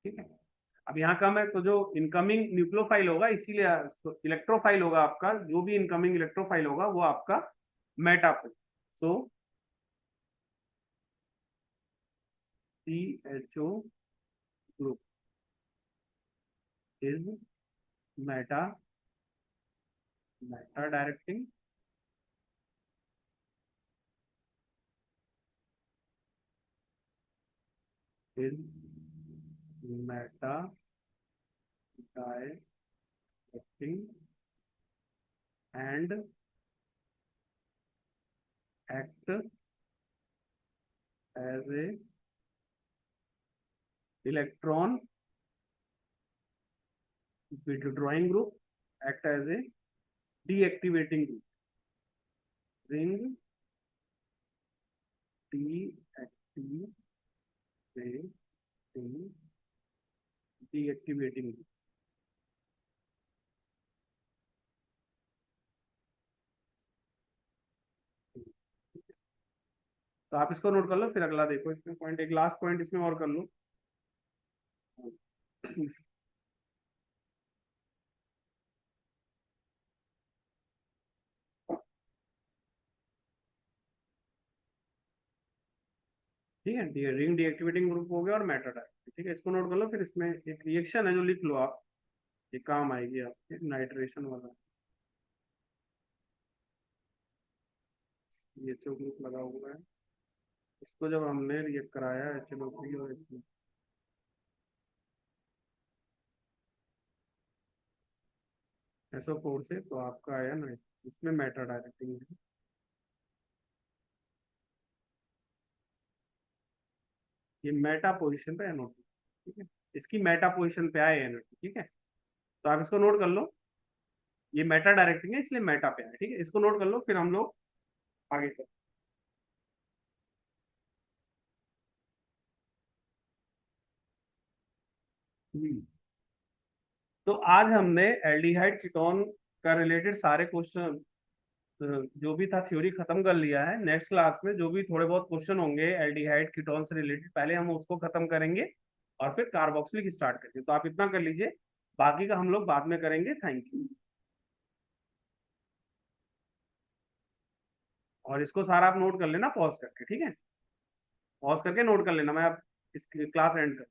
ठीक है। अब यहाँ कम है, तो जो इनकमिंग न्यूक्लियोफाइल होगा, इसीलिए इलेक्ट्रोफाइल होगा आपका, जो भी इनकमिंग इलेक्ट्रोफाइल होगा वो आपका metafile. So CHO group is Meta Meta directing, is Meta directing and act as a electron withdrawing group, act as a deactivating group, ring deactivating deactivating group। तो आप इसको नोट कर लो, फिर अगला देखो, इसमें पॉइंट एक लास्ट पॉइंट इसमें और कर लो। ठीक है, रिंग डीएक्टिवेटिंग ग्रुप हो गया और मेटा डायरेक्टिंग, ठीक है, इसको नोट कर लो। फिर इसमें एक रिएक्शन है जो लिख लो आप, ये काम आएगी आपके, नाइट्रेशन वाला, ये जो ग्रुप लगा हुआ है, इसको जब हमने रिएक्ट कराया HNO3 और इसमें, SO4 से, तो आपका आया ना, इसमें मेटा डायरेक्टिंग है, ये मेटा पोजीशन पे NO2, ठीक है, इसकी मेटा पोजीशन पे आए NO2, ठीक है। तो आप इसको नोट कर लो, ये मेटा डायरेक्टिंग है इसलिए मेटा पे आए, ठीक है, इसको नोट कर लो, फिर हम लोग आगे चलते हैं। तो आज हमने एल्डिहाइड कीटोन का रिलेटेड सारे क्वेश्चन, जो भी था थ्योरी खत्म कर लिया है। नेक्स्ट क्लास में जो भी थोड़े बहुत क्वेश्चन होंगे एल्डिहाइड कीटोन से रिलेटेड, पहले हम उसको खत्म करेंगे और फिर कार्बोक्सिलिक स्टार्ट करेंगे। तो आप इतना कर लीजिए, बाकी का हम लोग बाद में करेंगे। Thank you. और इसको सारा आप नोट कर लेना पॉज करके, ठीक है, पॉज करके नोट कर लेना, मैं अब इस क्लास एंड कर